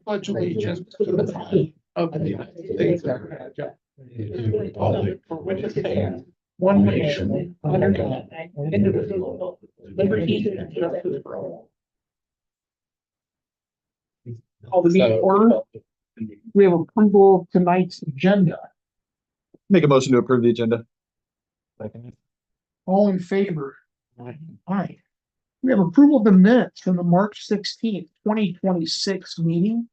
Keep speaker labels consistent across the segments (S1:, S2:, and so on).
S1: pledge allegiance to the flag of the United States of America, to the republic for which it stands, one nation, under God, indivisible, with liberty and justice for all. Call the meeting order. We have approval of tonight's agenda.
S2: Make a motion to approve the agenda.
S1: All in favor? Aye. We have approval of the minutes from the March 16th, 2026 meeting.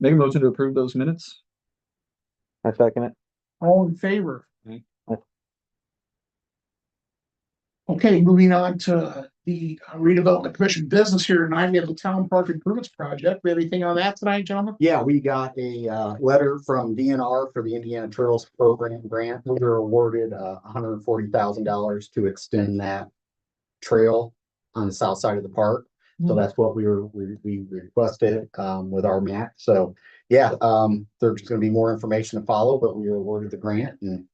S2: Make a motion to approve those minutes.
S3: I second it.
S1: All in favor?
S2: Aye.
S1: Okay, moving on to the redevelopment commission business here tonight. We have the town park improvements project. We have anything on that tonight, gentlemen?
S4: Yeah, we got a letter from DNR for the Indiana Trails Program grant. We were awarded $140,000 to extend that trail on the south side of the park. So that's what we requested with our map. So yeah, there's going to be more information to follow, but we were awarded the grant, and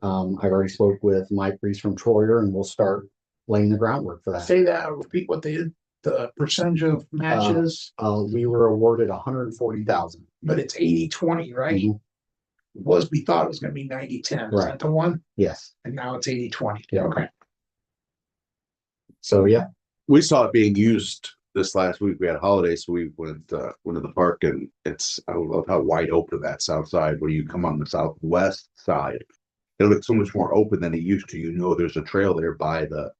S4: I've already spoke with Mike Reese from Troyer, and we'll start laying the groundwork for that.
S1: Say that, repeat what they did, the percentage of matches,
S4: We were awarded 140,000.
S1: but it's 80-20, right?
S4: Mhm.
S1: We thought it was gonna be 90-10. Is that
S4: Right.
S1: the one?
S4: Yes.
S1: And now it's 80-20.
S4: Yeah.
S1: Okay.
S4: So yeah,
S5: We saw it being used this last week. We had a holiday, so we went to the park, and I love how wide open that south side. When you come on the southwest side, it looks so much more open than it used to. You know, there's a trail there by the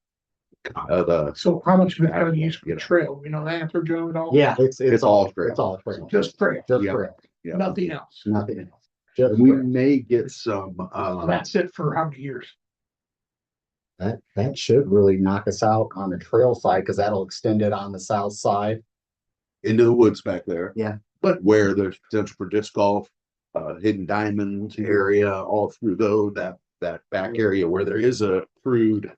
S1: So how much of it have you used for the trail? You know the answer, Joe, at all?
S4: yeah, it's all
S5: trail.
S4: it's all trail.
S1: Just trail,
S4: Just
S5: Yeah.
S4: trail.
S5: Yeah.
S1: nothing else.
S4: Nothing else. Just
S5: We
S4: trail.
S5: may get some
S1: That's it for how many years?
S4: That should really knock us out on the trail side, because that'll extend it on the south side.
S5: into the woods back there.
S4: Yeah.
S5: But where there's potential for disc golf, hidden diamonds area, all through that back area where there is a crude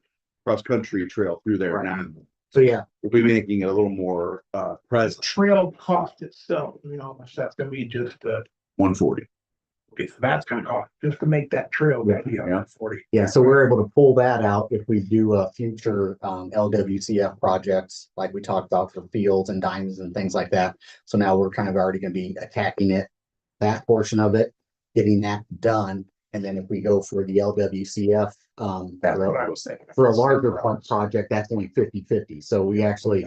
S5: cross-country trail through there
S4: Right.
S5: now.
S4: So yeah,
S5: We'll be making it a little more present.
S1: Trail cost itself, you know, how much that's gonna be just,
S5: 140.
S1: okay, so that's gonna cost, just to make that trail, that'd be
S5: Yeah.
S1: 40.
S4: yeah. So we're able to pull that out if we do a future LWCF projects, like we talked about for fields and diamonds and things like that. So now we're kind of already gonna be attacking it, that portion of it, getting that done. And then if we go for the LWCF,
S1: That's what I was thinking.
S4: for a larger project, that's only 50/50. So we actually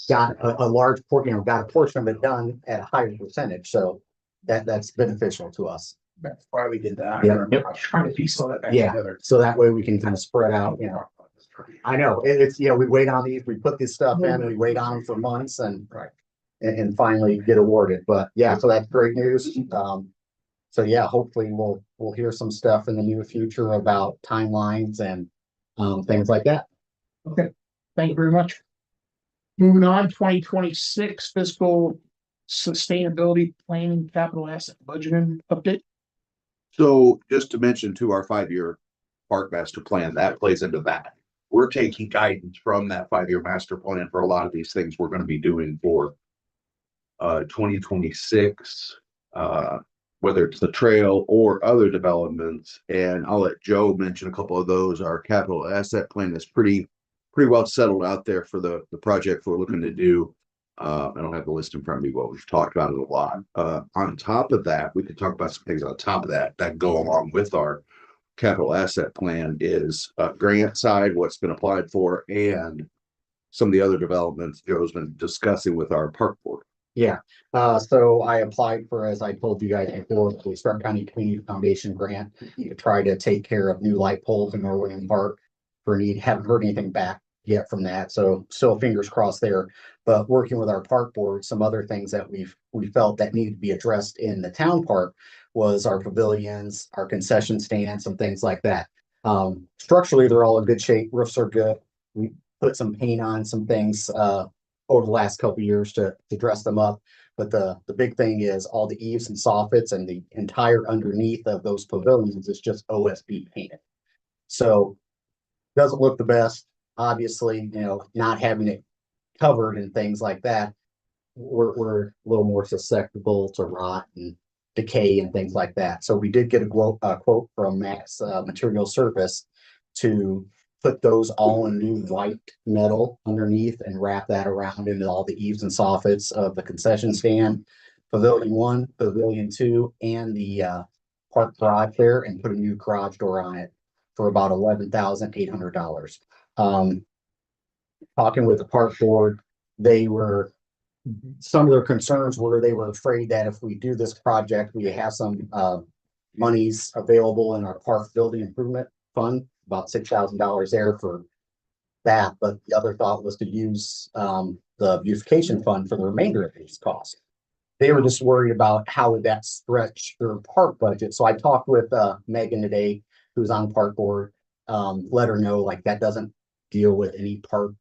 S4: got a large got a portion of it done at a higher percentage. So that's beneficial to us.
S1: That's why we did that.
S4: Yeah.
S1: I was trying to piece all that back
S4: Yeah.
S1: together.
S4: So that way we can kind of spread out, you know. I know it's, we wait on these, we put this stuff in, we wait on them for months and,
S1: Right.
S4: and finally get awarded. But yeah, so that's great news. So yeah, hopefully we'll hear some stuff in the near future about timelines and, things like that.
S1: Okay, thank you very much. Moving on, 2026 fiscal sustainability planning capital asset budgeting update.
S5: So just to mention too, our 5-year park master plan, that plays into that. We're taking guidance from that 5-year master plan for a lot of these things we're going to be doing for 2026, whether it's the trail or other developments. And I'll let Joe mention a couple of those. Our capital asset plan is pretty well settled out there for the project we're looking to do. I don't have the list in front of me, but we've talked about it a lot. On top of that, we could talk about some things on top of that go along with our capital asset plan is grant side, what's been applied for, and some of the other developments Joe's been discussing with our park board.
S4: Yeah, so I applied for, as I told you guys before, the Stark County Community Foundation grant to try to take care of new light poles in Norway Park for need. Haven't heard anything back yet from that, so still fingers crossed there. But working with our park board, some other things that we felt that needed to be addressed in the town park was our pavilions, our concession stands, some things like that. Structurally, they're all in good shape. Roofs are good. We put some paint on some things over the last couple of years to dress them up. But the big thing is all the eaves and soffits and the entire underneath of those pavilions is just OSB painted. So doesn't look the best. Obviously, not having it covered and things like that, we're a little more susceptible to rot and decay and things like that. So we did get a quote from Max Material Service to put those all in new white metal underneath and wrap that around into all the eaves and soffits of the concession stand, Pavilion 1, Pavilion 2, and the park garage there and put a new garage door on it for about $11,800. Talking with the park board, some of their concerns were they were afraid that if we do this project, we have some monies available in our park building improvement fund, about $6,000 there for that. But the other thought was to use the beautification fund for the remainder of these costs. They were just worried about how would that stretch their park budget. So I talked with Megan today, who's on the park board, let her know like that doesn't deal with any park,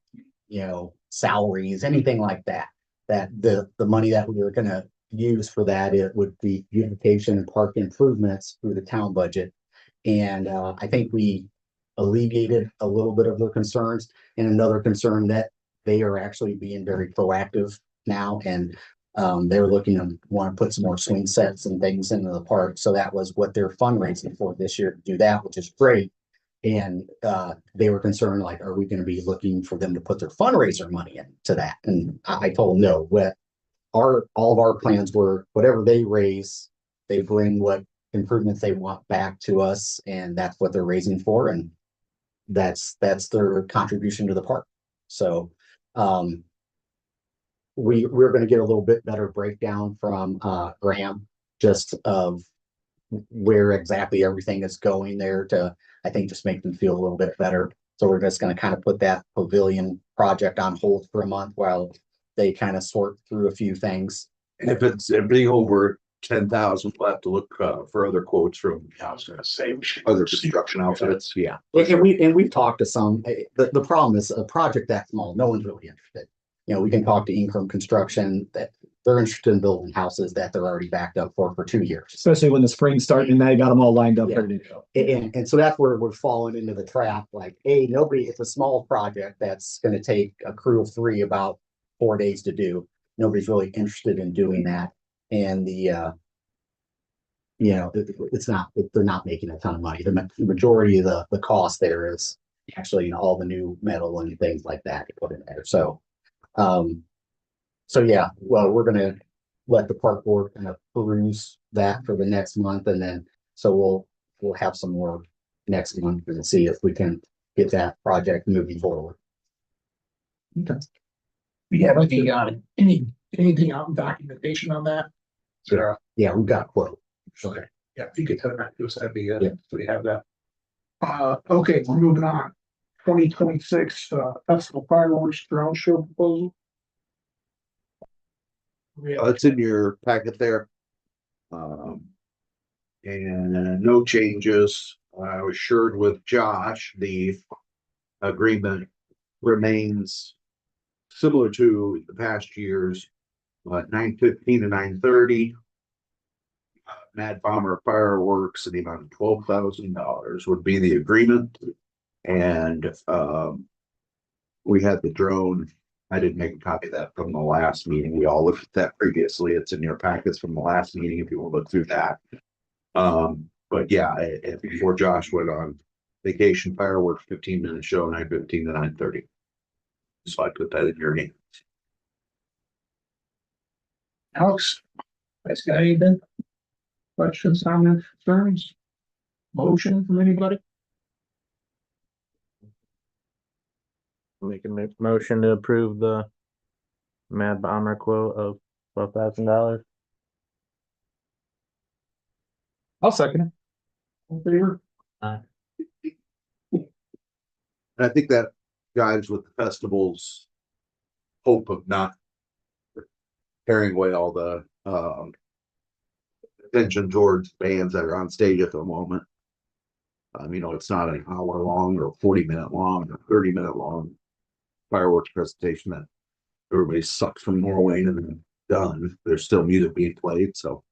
S4: salaries, anything like that. That the money that we were gonna use for that, it would be beautification and park improvements through the town budget. And I think we alleviated a little bit of their concerns. And another concern that they are actually being very proactive now, and they're looking to want to put some more swing sets and things into the park. So that was what they're fundraising for this year to do that, which is great. And they were concerned, like, are we going to be looking for them to put their fundraiser money into that? And I told them no. What all of our plans were, whatever they raise, they bring what improvements they want back to us, and that's what they're raising for, and that's their contribution to the park. So we're going to get a little bit better breakdown from Graham, just of where exactly everything is going there to, I think, just make them feel a little bit better. So we're just going to kind of put that pavilion project on hold for a month while they kind of sort through a few things.
S5: And if it's everything over 10,000, we'll have to look for other quotes from
S1: I was gonna say, we should.
S5: other construction outfits. Yeah.
S4: And we've talked to some. The problem is a project that small, no one's really interested. We can talk to Income Construction that they're interested in building houses that they're already backed up for 2 years.
S2: Especially when the spring's starting and they got them all lined up.
S4: Yeah.
S2: Ready to go.
S4: And so that's where we're falling into the trap. Like, it's a small project that's going to take a crew of 3 about 4 days to do. Nobody's really interested in doing that. And it's not, they're not making a ton of money. The majority of the cost there is actually all the new metal and things like that to put in there. So yeah, well, we're gonna let the park board kind of peruse that for the next month, and then so we'll have some more next month and see if we can get that project moving forward.
S1: We have anything out in documentation on that? Sarah?
S4: Yeah, we've got a quote.
S1: Okay, yeah, if you could tell that to us, that'd be good.
S4: Yeah.
S1: So we have that. Okay, we're moving on. 2026 festival fireworks drone show proposal.
S5: It's in your packet there. And no changes. I was assured with Josh, the agreement remains similar to the past years, 9:15 to 9:30. Mad Bomber fireworks in the amount of $12,000 would be the agreement. And we had the drone. I didn't make a copy of that from the last meeting. We all looked at that previously. It's in your packets from the last meeting if you want to look through that. But yeah, before Josh went on vacation, fireworks 15-minute show, 9:15 to 9:30. So I put that in your name.
S1: Alex, that's got anything? Questions, comments, concerns? Motion from anybody?
S3: Make a motion to approve the Mad Bomber quote of $12,000.
S2: I'll second it.
S1: In favor?
S5: And I think that jives with the festival's hope of not carrying away all the attention towards bands that are on stage at the moment. It's not an hour long or 40-minute long or 30-minute long fireworks presentation that everybody sucks from Norway and then done. There's still music being played. So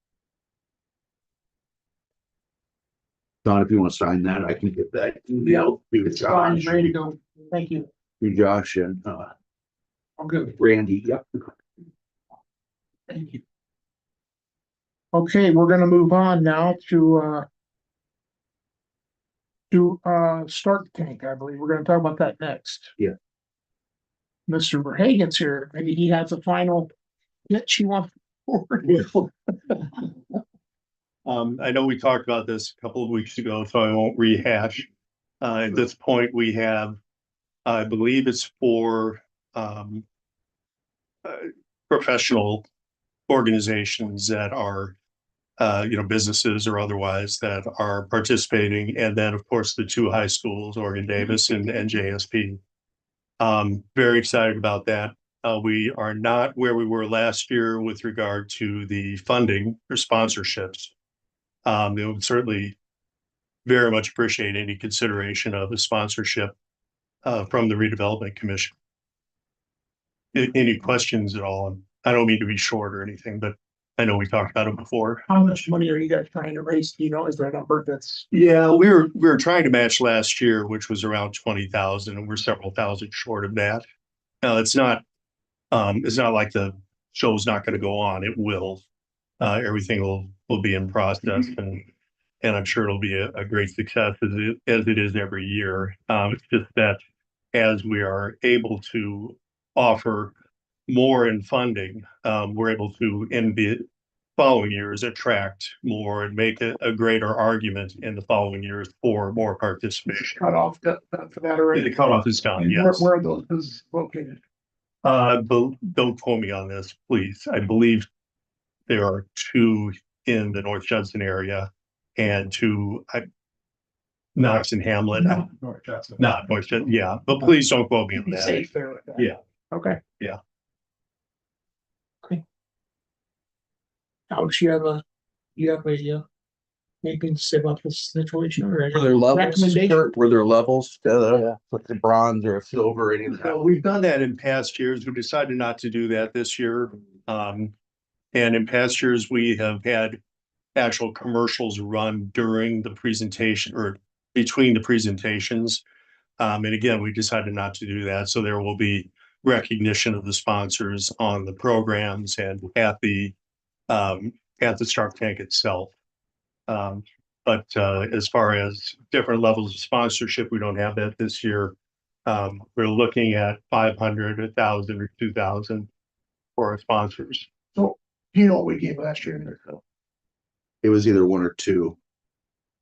S5: Don, if you want to sign that, I can get that.
S1: It's fine, ready to go. Thank you.
S5: To Josh and
S1: I'm good.
S5: Randy. Yep.
S1: Thank you. Okay, we're gonna move on now to Start Tank, I believe. We're gonna talk about that next.
S5: Yeah.
S1: Mr. Verhagen's here. Maybe he has a final pitch he wants forward.
S6: I know we talked about this a couple of weeks ago, so I won't rehash. At this point, we have, I believe it's for, professional organizations that are, businesses or otherwise that are participating. And then, of course, the two high schools, Oregon Davis and JSP. Very excited about that. We are not where we were last year with regard to the funding or sponsorships. They would certainly very much appreciate any consideration of a sponsorship from the Redevelopment Commission. Any questions at all? I don't mean to be short or anything, but I know we talked about it before.
S1: How much money are you guys trying to raise? Do you know, is there a number that's?
S6: Yeah, we were trying to match last year, which was around 20,000, and we're several thousand short of that. It's not like the show's not going to go on. It will. Everything will be in process, and I'm sure it'll be a great success as it is every year. It's just that as we are able to offer more in funding, we're able to in the following years attract more and make a greater argument in the following years for more participation.
S1: Cut off for that already.
S6: The cutoff is done,
S1: And
S6: yes.
S1: where are those located?
S6: Don't quote me on this, please. I believe there are two in the North Judson area and two, Knox and Hamlet.
S1: North Judson.
S6: Not North Judson, yeah, but please don't quote me on
S1: Be
S6: that.
S1: safe there with that.
S6: Yeah.
S1: Okay.
S6: Yeah.
S1: Okay. Alex, you have anything to say about this situation or?
S5: Were there levels?
S1: Recommendation?
S5: Kurt? Were there levels? Like the bronze or silver, any of that?
S6: So we've done that in past years. We decided not to do that this year. And in past years, we have had actual commercials run during the presentation or between the presentations. And again, we decided not to do that. So there will be recognition of the sponsors on the programs and at the Shark Tank itself. But as far as different levels of sponsorship, we don't have that this year. We're looking at 500, 1,000, or 2,000 for our sponsors.
S1: So, you know what we gave last year in there, Phil?
S5: It was either one or two.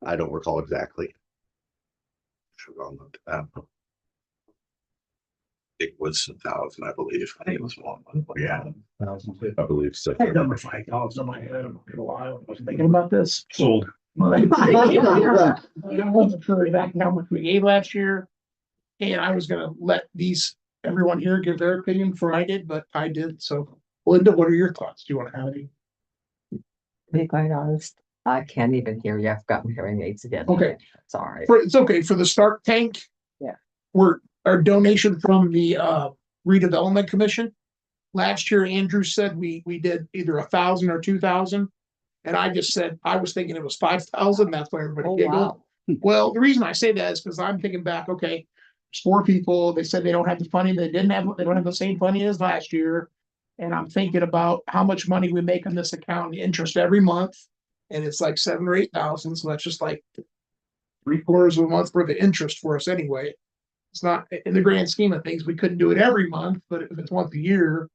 S5: I don't recall exactly. Should have gone looked at that. It was 1,000, I believe. I think it was one. Yeah, I believe so.
S1: I had number $5 in my head. I'm not gonna lie. I was thinking about this.
S6: Sold.
S1: I wasn't sure exactly how much we gave last year. And I was gonna let everyone here give their opinion before I did, but I did. So Linda, what are your thoughts? Do you want to have any?
S7: To be quite honest, I can't even hear you. I've got my hearing aids again.
S1: Okay.
S7: Sorry.
S1: It's okay for the Stark Tank.
S7: Yeah.
S1: Our donation from the Redevelopment Commission. Last year, Andrew said we did either 1,000 or 2,000. And I just said, I was thinking it was 5,000. That's why everybody
S7: Oh,
S1: giggled.
S7: wow.
S1: Well, the reason I say that is because I'm thinking back, okay, there's 4 people. They said they don't have the funding. They don't have the same funding as last year. And I'm thinking about how much money we make on this account, the interest every month. And it's like 7,000 or 8,000. So that's just like 3/4 of a month worth of interest for us anyway. It's not in the grand scheme of things. We couldn't do it every month, but if it's once a year,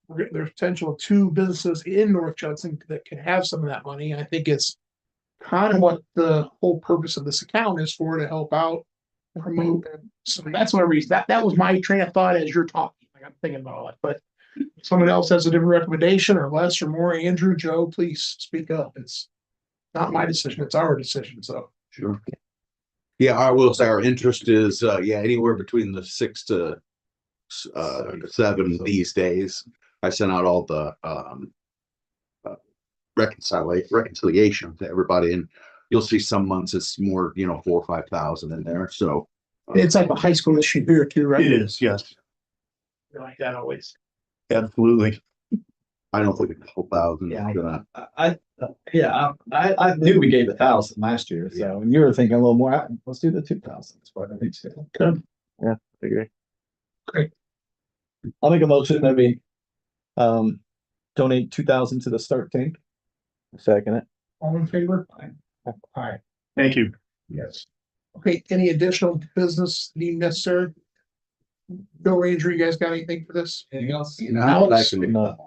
S1: there's potential of 2 businesses in North Judson that can have some of that money. I think it's kind of what the whole purpose of this account is for, to help out and promote. So that's one reason that was my train of thought as you're talking. Like I'm thinking about it, but if someone else has a different recommendation or less or more. Andrew, Joe, please speak up. It's not my decision. It's our decision. So.
S5: Sure. Yeah, I will say our interest is, anywhere between the 6 to 7 these days. I sent out all the reconciliation to everybody, and you'll see some months it's more, 4,000 or 5,000 in there. So
S1: It's like a high school issue here too, right?
S6: It is, yes,
S1: You're like that always.
S6: absolutely.
S5: I don't think 12,000
S2: Yeah,
S5: is gonna.
S2: I knew we gave 1,000 last year, so and you were thinking a little more. Let's do the 2,000. That's what I think.
S1: Good.
S3: I agree.
S2: I'll make a motion that we donate 2,000 to the Stark Tank.
S3: Second it.
S1: All in favor? Aye.
S6: Thank you.
S1: Yes. Okay, any additional business deemed necessary? Bill Ranger, you guys got anything for this?
S2: Anything else?
S5: Alex,
S1: Alex?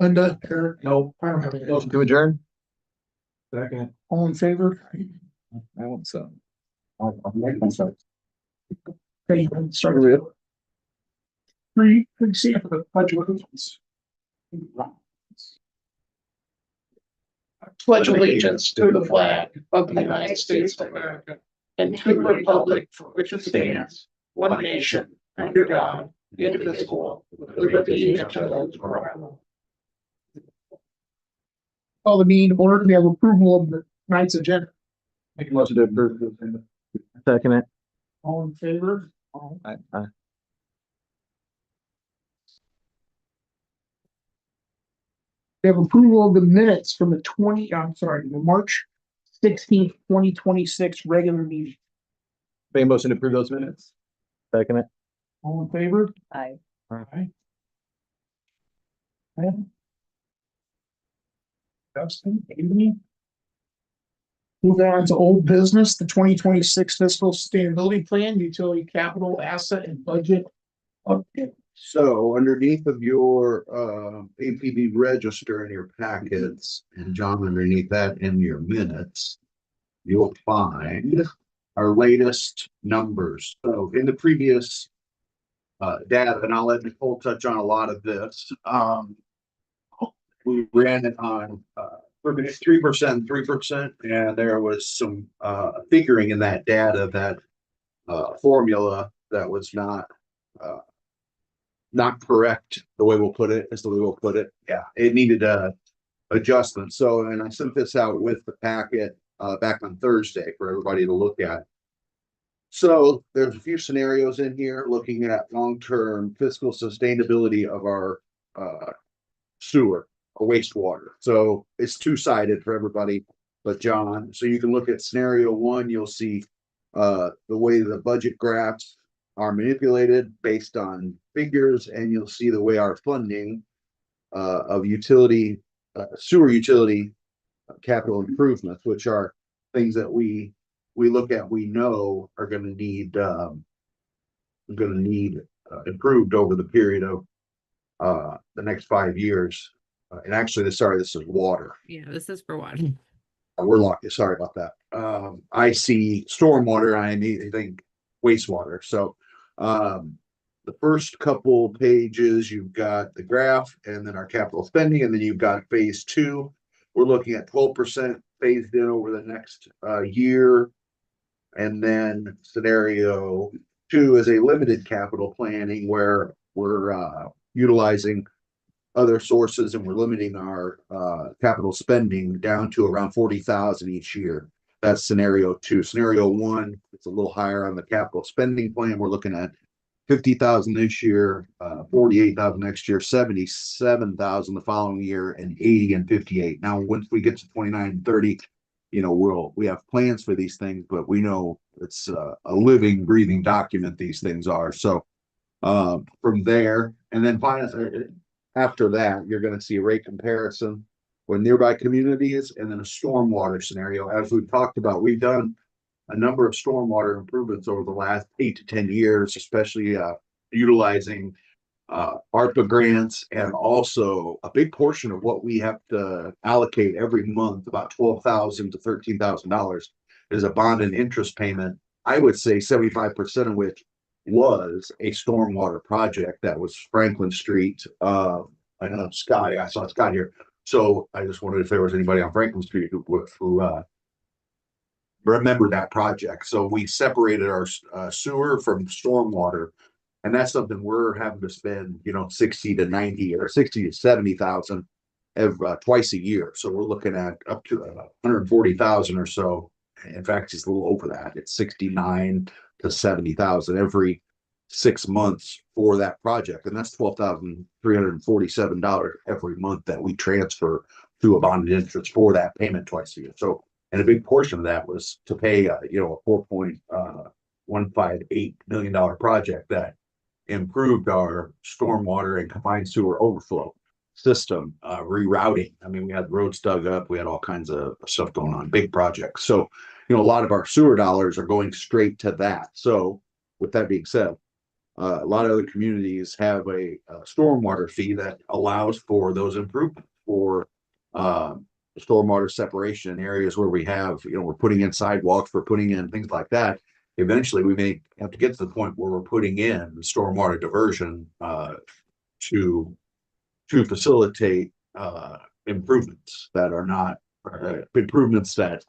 S1: Linda, Eric,
S2: No.
S1: I don't have any.
S2: Motion to adjourn? Second.
S1: All in favor?
S2: I want so.
S4: I'll make myself.
S1: Okay, start. Three, see, pledge allegiance. Pledge allegiance to the flag of the United States of America and to the republic for which it stands, one nation, under God, indivisible, with liberty and justice for all. Call the meeting to order. We have approval of the tonight's agenda.
S2: Make a motion to approve.
S3: Second it.
S1: All in favor?
S3: Aye.
S1: We have approval of the minutes from the the March 16th, 2026 regular meeting.
S2: Make a motion to approve those minutes?
S3: Second it.
S1: All in favor?
S7: I,
S1: Aye. Okay. Justin, Amy. Moving on to old business, the 2026 fiscal sustainability plan, utility capital asset and budget update.
S5: So underneath of your APB register in your packets, and John underneath that in your minutes, you'll find our latest numbers. So in the previous data, and I'll let Nicole touch on a lot of this. We ran it on 3%, 3%, and there was some figuring in that data, that formula that was not correct. The way we'll put it is the way we'll put it. Yeah, it needed a adjustment. So, and I sent this out with the packet back on Thursday for everybody to look at. So there's a few scenarios in here looking at long-term fiscal sustainability of our sewer or wastewater. So it's two-sided for everybody but John. So you can look at scenario one, you'll see the way the budget graphs are manipulated based on figures, and you'll see the way our funding of utility, sewer utility capital improvements, which are things that we look at, we know are going to need improved over the period of the next 5 years. And actually, this is water.
S8: Yeah, this is for water.
S5: We're locked. Sorry about that. I see stormwater. I immediately think wastewater. So the first couple pages, you've got the graph and then our capital spending, and then you've got phase two. We're looking at 12% phased in over the next year. And then scenario two is a limited capital planning where we're utilizing other sources and we're limiting our capital spending down to around 40,000 each year. That's scenario two. Scenario one, it's a little higher on the capital spending plan. We're looking at 50,000 this year, 48,000 next year, 77,000 the following year, and 80 and 58. Now, once we get to 29 and 30, we have plans for these things, but we know it's a living, breathing document. These things are. So from there, and then finally, after that, you're going to see a rate comparison with nearby communities, and then a stormwater scenario. As we've talked about, we've done a number of stormwater improvements over the last 8 to 10 years, especially utilizing ARPA grants, and also a big portion of what we have to allocate every month, about $12,000 to $13,000, is a bond and interest payment. I would say 75% of which was a stormwater project that was Franklin Street. I know Scott. I saw Scott here. So I just wondered if there was anybody on Franklin Street who remember that project. So we separated our sewer from stormwater, and that's something we're having to spend, 60 to 90 or 60 to 70,000 twice a year. So we're looking at up to 140,000 or so. In fact, it's a little over that. It's 69 to 70,000 every 6 months for that project, and that's $12,347 every month that we transfer to a bonded interest for that payment twice a year. So, and a big portion of that was to pay a $4.158 million project that improved our stormwater and combined sewer overflow system, rerouting. I mean, we had roads dug up, we had all kinds of stuff going on, big projects. So, a lot of our sewer dollars are going straight to that. So with that being said, A lot of other communities have a stormwater fee that allows for those improvements for stormwater separation in areas where we have, we're putting in sidewalks, we're putting in things like that. Eventually, we may have to get to the point where we're putting in stormwater diversion to facilitate improvements that are not improvements that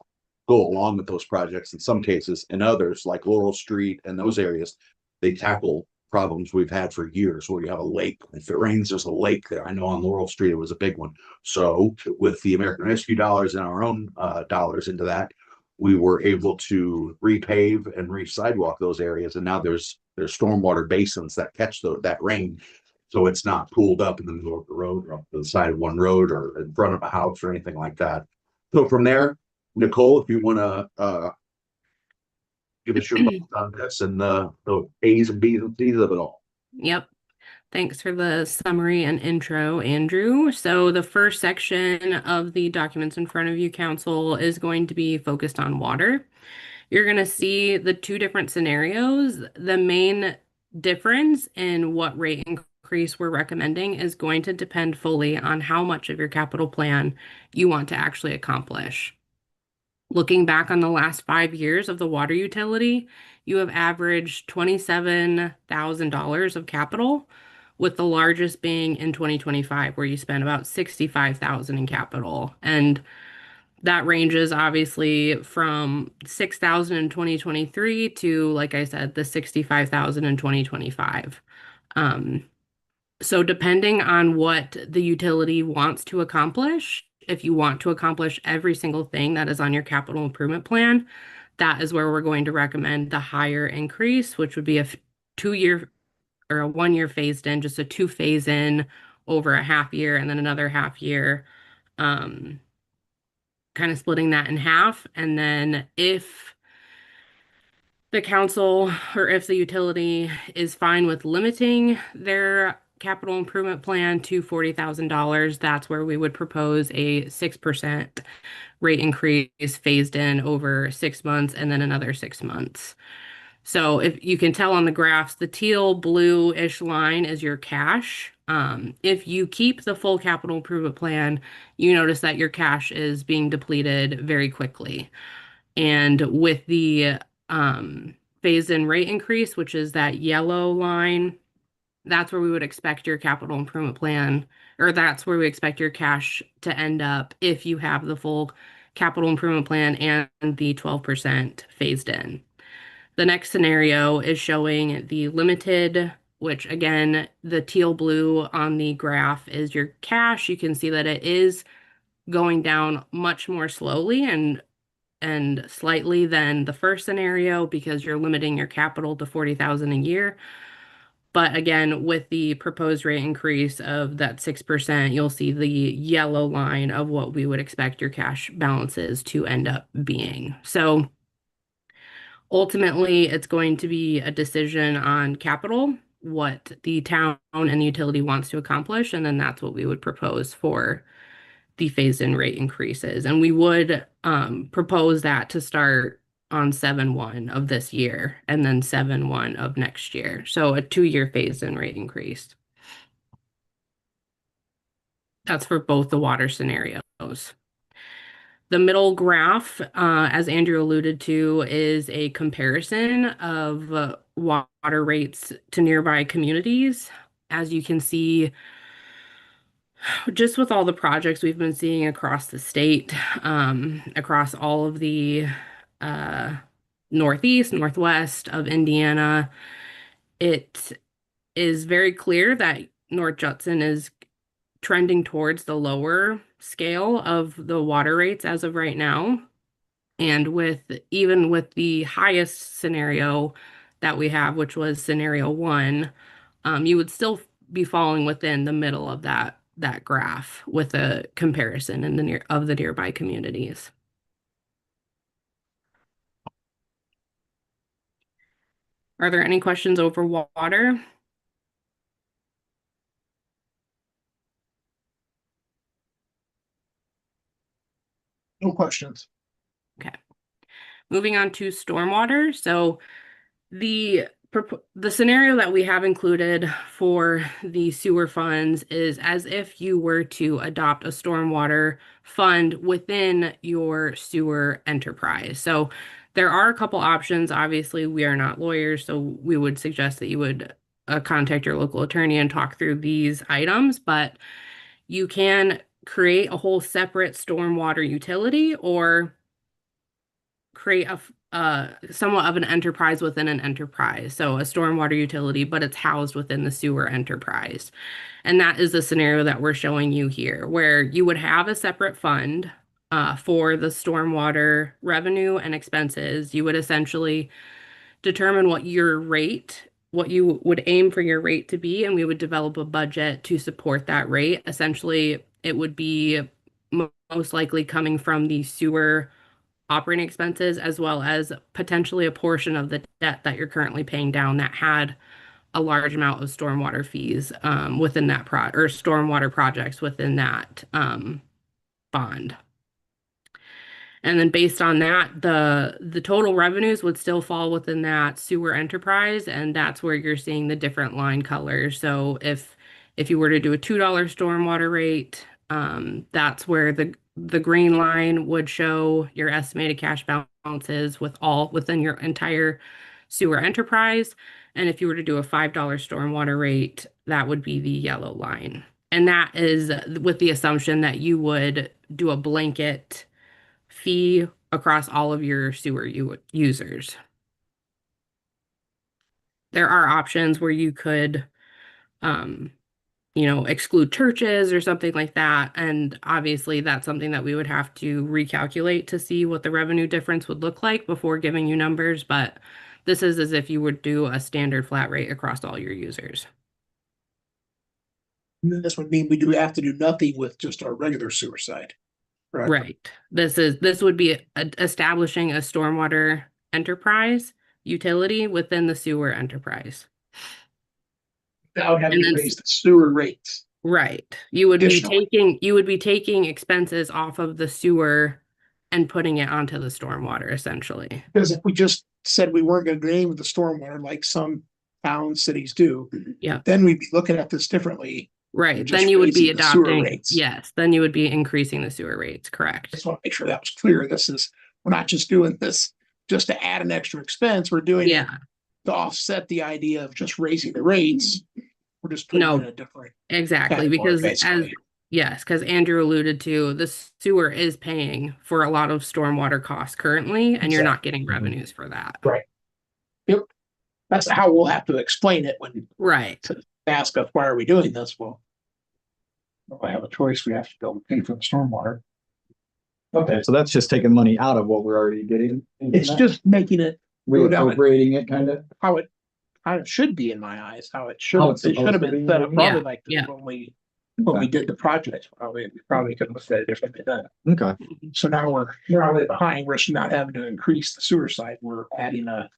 S5: go along with those projects in some cases. In others, like Laurel Street and those areas, they tackle problems we've had for years where you have a lake. If it rains, there's a lake there. I know on Laurel Street it was a big one. So with the American Rescue dollars and our own dollars into that, we were able to repave and re-sidewalk those areas. And now there's stormwater basins that catch that rain. So it's not pooled up in the middle of the road or up to the side of one road or in front of a house or anything like that. So from there, Nicole, if you want to give us your thoughts on this and the A's and B's and C's of it all.
S8: Yep. Thanks for the summary and intro, Andrew. So the first section of the documents in front of you, Council, is going to be focused on water. You're going to see the two different scenarios. The main difference in what rate increase we're recommending is going to depend fully on how much of your capital plan you want to actually accomplish. Looking back on the last 5 years of the water utility, you have averaged $27,000 of capital, with the largest being in 2025, where you spent about $65,000 in capital. And that ranges obviously from $6,000 in 2023 to, like I said, the $65,000 in 2025. So depending on what the utility wants to accomplish, if you want to accomplish every single thing that is on your capital improvement plan, that is where we're going to recommend the higher increase, which would be a 2-year or a 1-year phased in, just a 2 phase in over a half year and then another half year, kind of splitting that in half. And then if the council or if the utility is fine with limiting their capital improvement plan to $40,000, that's where we would propose a 6% rate increase phased in over 6 months and then another 6 months. So if you can tell on the graphs, the teal blue-ish line is your cash. If you keep the full capital improvement plan, you notice that your cash is being depleted very quickly. And with the phase-in rate increase, which is that yellow line, that's where we would expect your capital improvement plan, or that's where we expect your cash to end up if you have the full capital improvement plan and the 12% phased in. The next scenario is showing the limited, which again, the teal blue on the graph is your cash. You can see that it is going down much more slowly and slightly than the first scenario because you're limiting your capital to $40,000 a year. But again, with the proposed rate increase of that 6%, you'll see the yellow line of what we would expect your cash balances to end up being. So ultimately, it's going to be a decision on capital, what the town and the utility wants to accomplish, and then that's what we would propose for the phase-in rate increases. And we would propose that to start on 7/1 of this year and then 7/1 of next year. So a 2-year phase-in rate increase. That's for both the water scenarios. The middle graph, as Andrew alluded to, is a comparison of water rates to nearby communities. As you can see, just with all the projects we've been seeing across the state, across all of the northeast, northwest of Indiana, it is very clear that North Judson is trending towards the lower scale of the water rates as of right now. And even with the highest scenario that we have, which was scenario 1, you would still be falling within the middle of that graph with a comparison in the nearby communities. Are there any questions over water?
S1: No questions.
S8: Okay. Moving on to stormwater. So the the scenario that we have included for the sewer funds is as if you were to adopt a stormwater fund within your sewer enterprise. So there are a couple options. Obviously, we are not lawyers, so we would suggest that you would contact your local attorney and talk through these items, but you can create a whole separate stormwater utility or create somewhat of an enterprise within an enterprise. So a stormwater utility, but it's housed within the sewer enterprise. And that is the scenario that we're showing you here, where you would have a separate fund for the stormwater revenue and expenses. You would essentially determine what you would aim for your rate to be, and we would develop a budget to support that rate. Essentially, it would be most likely coming from the sewer operating expenses as well as potentially a portion of the debt that you're currently paying down that had a large amount of stormwater fees within that or stormwater projects within that bond. And then based on that, the total revenues would still fall within that sewer enterprise, and that's where you're seeing the different line colors. So if you were to do a $2 stormwater rate, that's where the green line would show your estimated cash balances within your entire sewer enterprise. And if you were to do a $5 stormwater rate, that would be the yellow line. And that is with the assumption that you would do a blanket fee across all of your sewer users. There are options where you could, exclude churches or something like that. And obviously that's something that we would have to recalculate to see what the revenue difference would look like before giving you numbers. But this is as if you would do a standard flat rate across all your users.
S1: And then this would mean we do have to do nothing with just our regular sewer side.
S8: Right. This would be establishing a stormwater enterprise utility within the sewer enterprise.
S1: Without having
S8: And
S1: to
S8: then
S1: raise the sewer rates.
S8: Right. You would be
S1: Additionally.
S8: taking expenses off of the sewer and putting it onto the stormwater essentially.
S1: Because if we just said we weren't gonna do anything with the stormwater like some towns, cities do.
S8: Yeah.
S1: Then we'd be looking at this differently.
S8: Right.
S1: Just
S8: Then you would be
S1: raising the sewer
S8: adopting,
S1: rates.
S8: yes, then you would be increasing the sewer rates, correct?
S1: Just want to make sure that was clear. We're not just doing this just to add an extra expense. We're doing it
S8: Yeah,
S1: to offset the idea of just raising the rates. We're just putting
S8: No.
S1: it in a different
S8: exactly.
S1: category,
S8: Because because Andrew alluded to, the sewer is paying for a lot of stormwater costs currently, and you're not getting revenues for that.
S1: Right. Yep. That's how we'll have to explain it when
S8: Right.
S1: to ask us, why are we doing this? Well, if I have a choice, we have to go pay for the stormwater.
S2: Okay, so that's just taking money out of what we're already getting.
S1: It's just making it
S2: Reappropriating it kind of.
S1: how it should be in my eyes, how it should,
S2: How
S1: it
S2: it's
S1: should have
S2: supposed to
S1: been
S2: be,
S1: set up
S2: maybe?
S1: probably like this
S8: Yeah.
S1: when we did the project. We probably could have looked at it differently then.
S2: Okay,
S1: So now we're already behind. We're not having to increase the sewer side. We're adding a,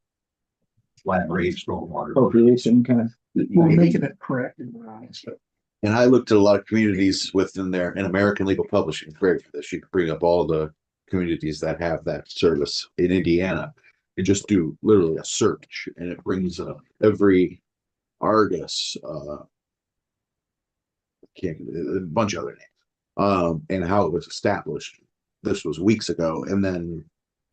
S5: Flat rate stormwater.
S2: appropriation kind of.
S1: we're making it correct in my eyes, but.
S5: And I looked at a lot of communities within there, and American Legal Publishing is great for this. You can bring up all the communities that have that service in Indiana. You just do literally a search and it brings up every Argus, a bunch of other names, and how it was established. This was weeks ago, and then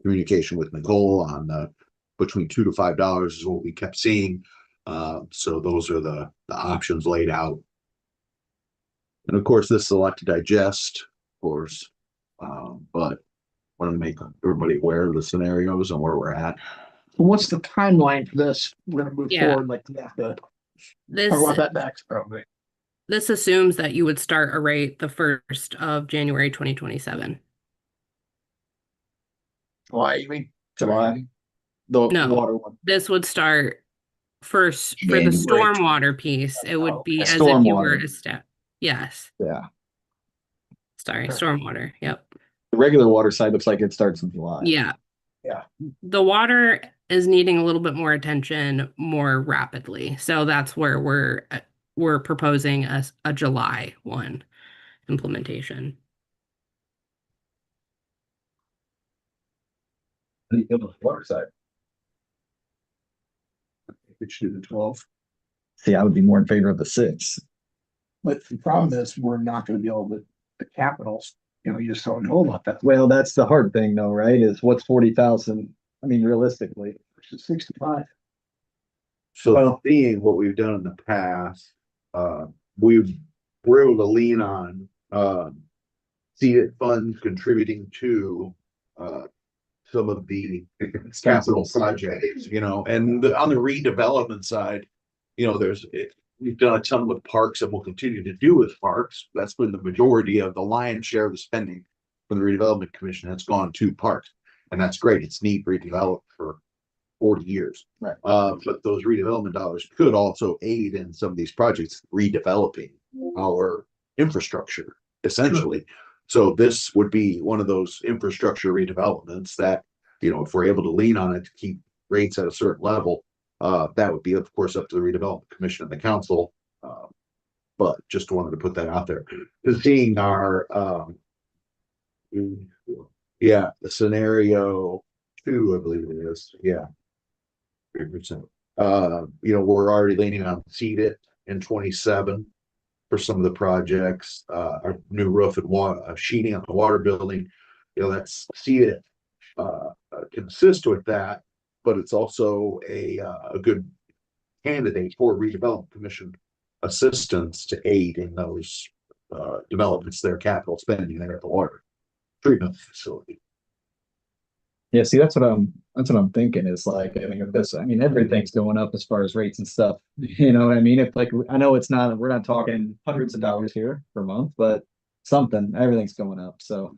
S5: communication with Nicole on between $2 to $5 is what we kept seeing. So those are the options laid out. And of course, this is a lot to digest, of course, but want to make everybody aware of the scenarios and where we're at.
S1: What's the timeline for this? We're gonna move
S8: Yeah.
S1: forward, like we have to
S8: This
S1: talk about that next, probably.
S8: this assumes that you would start a rate the 1st of January 2027.
S1: Why, you mean?
S2: July. The
S8: No.
S2: water one.
S8: This would start first for the
S1: January.
S8: stormwater piece. It would be as if you were
S2: Stormwater.
S8: a step. Yes.
S2: Yeah,
S8: Sorry,
S1: Okay.
S8: stormwater. Yep.
S2: the regular water side looks like it starts in July.
S8: Yeah.
S1: Yeah.
S8: The water is needing a little bit more attention more rapidly. So that's where we're proposing a July 1 implementation.
S2: The water side.
S1: We should do the 12.
S2: See, I would be more in favor of the 6.
S1: But the problem is we're not gonna be able to, the capitals, you just don't know about that.
S2: Well, that's the hard thing though, right? Is what's 40,000? I mean, realistically.
S1: Versus 65.
S5: So
S2: Well-
S5: seeing what we've done in the past, we're able to lean on, seeded funds contributing to, some of the capital projects, and on the redevelopment side, we've done a ton with parks and we'll continue to do with parks. That's been the majority of the lion's share of the spending from the redevelopment commission has gone to parks. And that's great. It's neat redeveloped for 40 years.
S2: Right.
S5: But those redevelopment dollars could also aid in some of these projects, redeveloping our infrastructure, essentially. So this would be one of those infrastructure redevelopments that, if we're able to lean on it to keep rates at a certain level, that would be, of course, up to the redevelopment commission and the council. But just wanted to put that out there. Seeing our, the scenario 2, I believe it is. Yeah. 3%. We're already leaning on seeded in 27 for some of the projects. Our new roof and water sheeting on the water building, that's seeded. Can assist with that, but it's also a good candidate for redevelopment commission assistance to aid in those developments, their capital spending there at the water treatment facility.
S2: Yeah, see, that's what I'm thinking is like, everything's going up as far as rates and stuff. You know what I mean? If like, I know we're not talking hundreds of dollars here per month, but everything's going up. So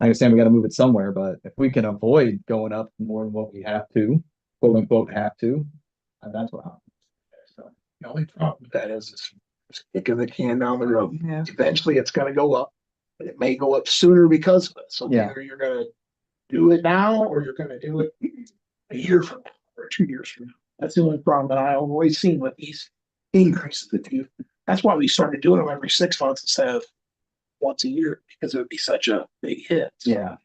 S2: I understand we got to move it somewhere, but if we can avoid going up more than what we have to, quote unquote, have to, that's what I'm.
S1: So the only problem with that is it's kicking the can down the road.
S7: Yeah.
S1: Eventually it's gonna go up, but it may go up sooner because of it. So
S2: Yeah.
S1: either you're gonna do it now or you're gonna do it a year from now or 2 years from now. That's the only problem that I've always seen with these increases that you. That's why we started doing them every 6 months instead of once a year, because it would be such a big hit. So
S2: Yeah.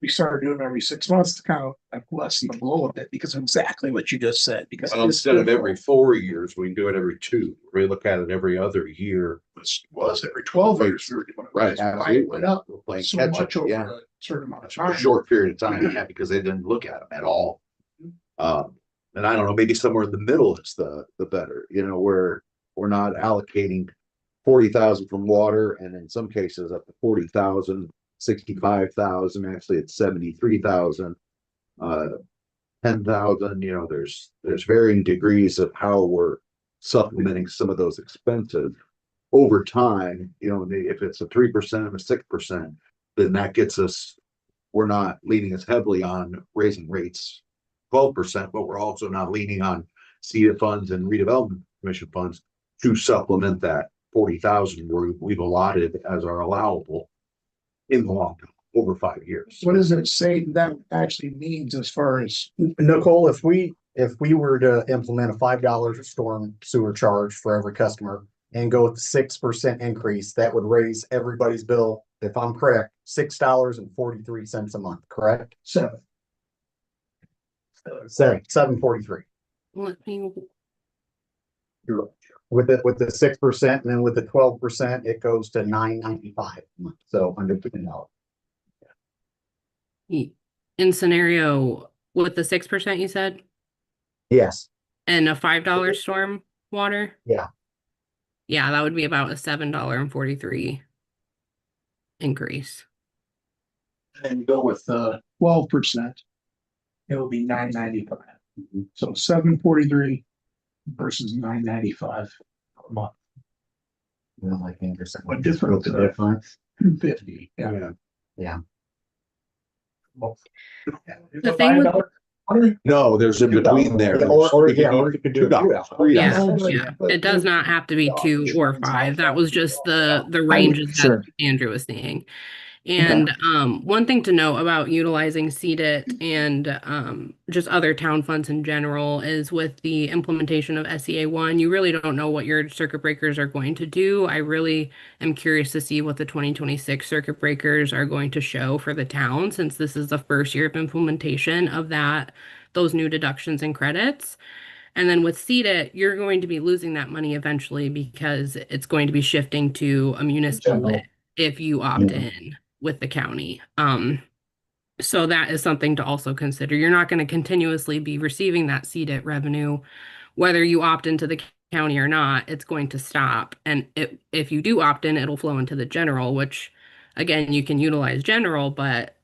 S1: we started doing them every 6 months to kind of like lessen the blow of it because of exactly what you just said. Because
S5: Well, instead of every 4 years, we can do it every 2. We look at it every other year.
S1: it was every 12 years.
S5: Right.
S1: Why it went up
S5: We're playing
S1: so
S5: catch up,
S1: much over
S5: yeah.
S1: a certain amount of
S5: A
S1: time.
S5: short period of time, yeah, because they didn't look at them at all. And I don't know, maybe somewhere in the middle is the better, where we're not allocating 40,000 from water, and in some cases up to 40,000, 65,000, actually it's 73,000, 10,000, there's varying degrees of how we're supplementing some of those expenses over time. If it's a 3% or 6%, then that gets us, we're not leaning as heavily on raising rates 12%, but we're also not leaning on CEDA funds and redevelopment commission funds to supplement that 40,000 we've allotted as our allowable in the long term, over 5 years.
S1: What does it say that actually means as far as
S4: Nicole, if we were to implement a $5 storm sewer charge for every customer and go with 6% increase, that would raise everybody's bill, if I'm correct, $6.43 a month, correct?
S1: 7?
S4: $7.43.
S8: Let me
S4: With the 6%, and then with the 12%, it goes to $9.95 a month. So under $10.
S8: in scenario with the 6% you said,
S4: Yes.
S8: and a $5 storm water.
S4: Yeah.
S8: Yeah, that would be about a $7.43 increase.
S1: And go with 12%. It will be $9.95. So 743 versus 995 a month.
S4: Like Anderson.
S1: What difference?
S4: What's the difference?
S1: 250. Yeah.
S4: Yeah.
S8: The thing with
S5: No, there's in between there.
S4: Or you could do
S5: $2,
S8: yeah,
S5: $3.
S8: yeah, it does not have to be 2 or 5. That was just the ranges
S2: Sure.
S8: that Andrew was saying. And one thing to know about utilizing CDIT and just other town funds in general is with the implementation of SEA1, you really don't know what your circuit breakers are going to do. I really am curious to see what the 2026 circuit breakers are going to show for the town, since this is the first year of implementation of those new deductions and credits. And then with Seed It, you're going to be losing that money eventually because it's going to be shifting to a municipal
S2: General.
S8: lit if you opt
S2: Yeah.
S8: in with the county. So that is something to also consider. You're not going to continuously be receiving that Seed It revenue, whether you opt into the county or not. It's going to stop. And if you do opt in, it'll flow into the general, which again, you can utilize general, but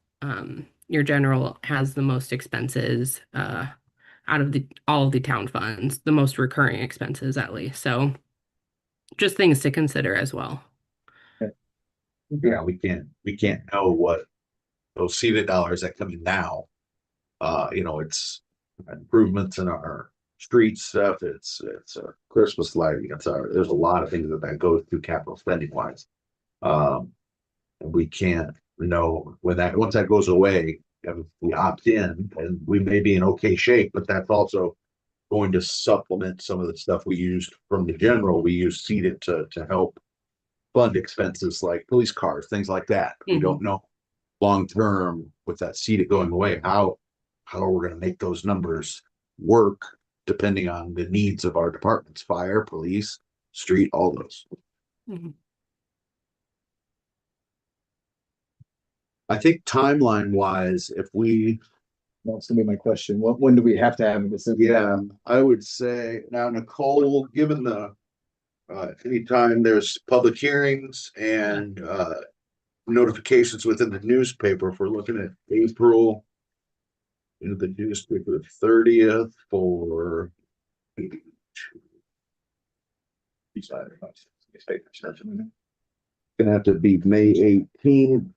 S8: your general has the most expenses out of all of the town funds, the most recurring expenses at least. So just things to consider as well.
S5: Yeah, we can't know what those seeded dollars that come in now. It's improvements in our street stuff. It's Christmas lighting. There's a lot of things that goes through capital spending wise. And we can't know once that goes away, if we opt in and we may be in okay shape, but that's also going to supplement some of the stuff we used from the general. We use seeded to help fund expenses like police cars, things like that. We don't know long term with that seeded going away, how we're going to make those numbers work depending on the needs of our departments, fire, police, street, all those. I think timeline wise, if we,
S2: That's gonna be my question. When do we have to have a decision?
S5: yeah, I would say now, Nicole, given the anytime there's public hearings and notifications within the newspaper, if we're looking at April, the newspaper 30th for gonna have to be May 18th.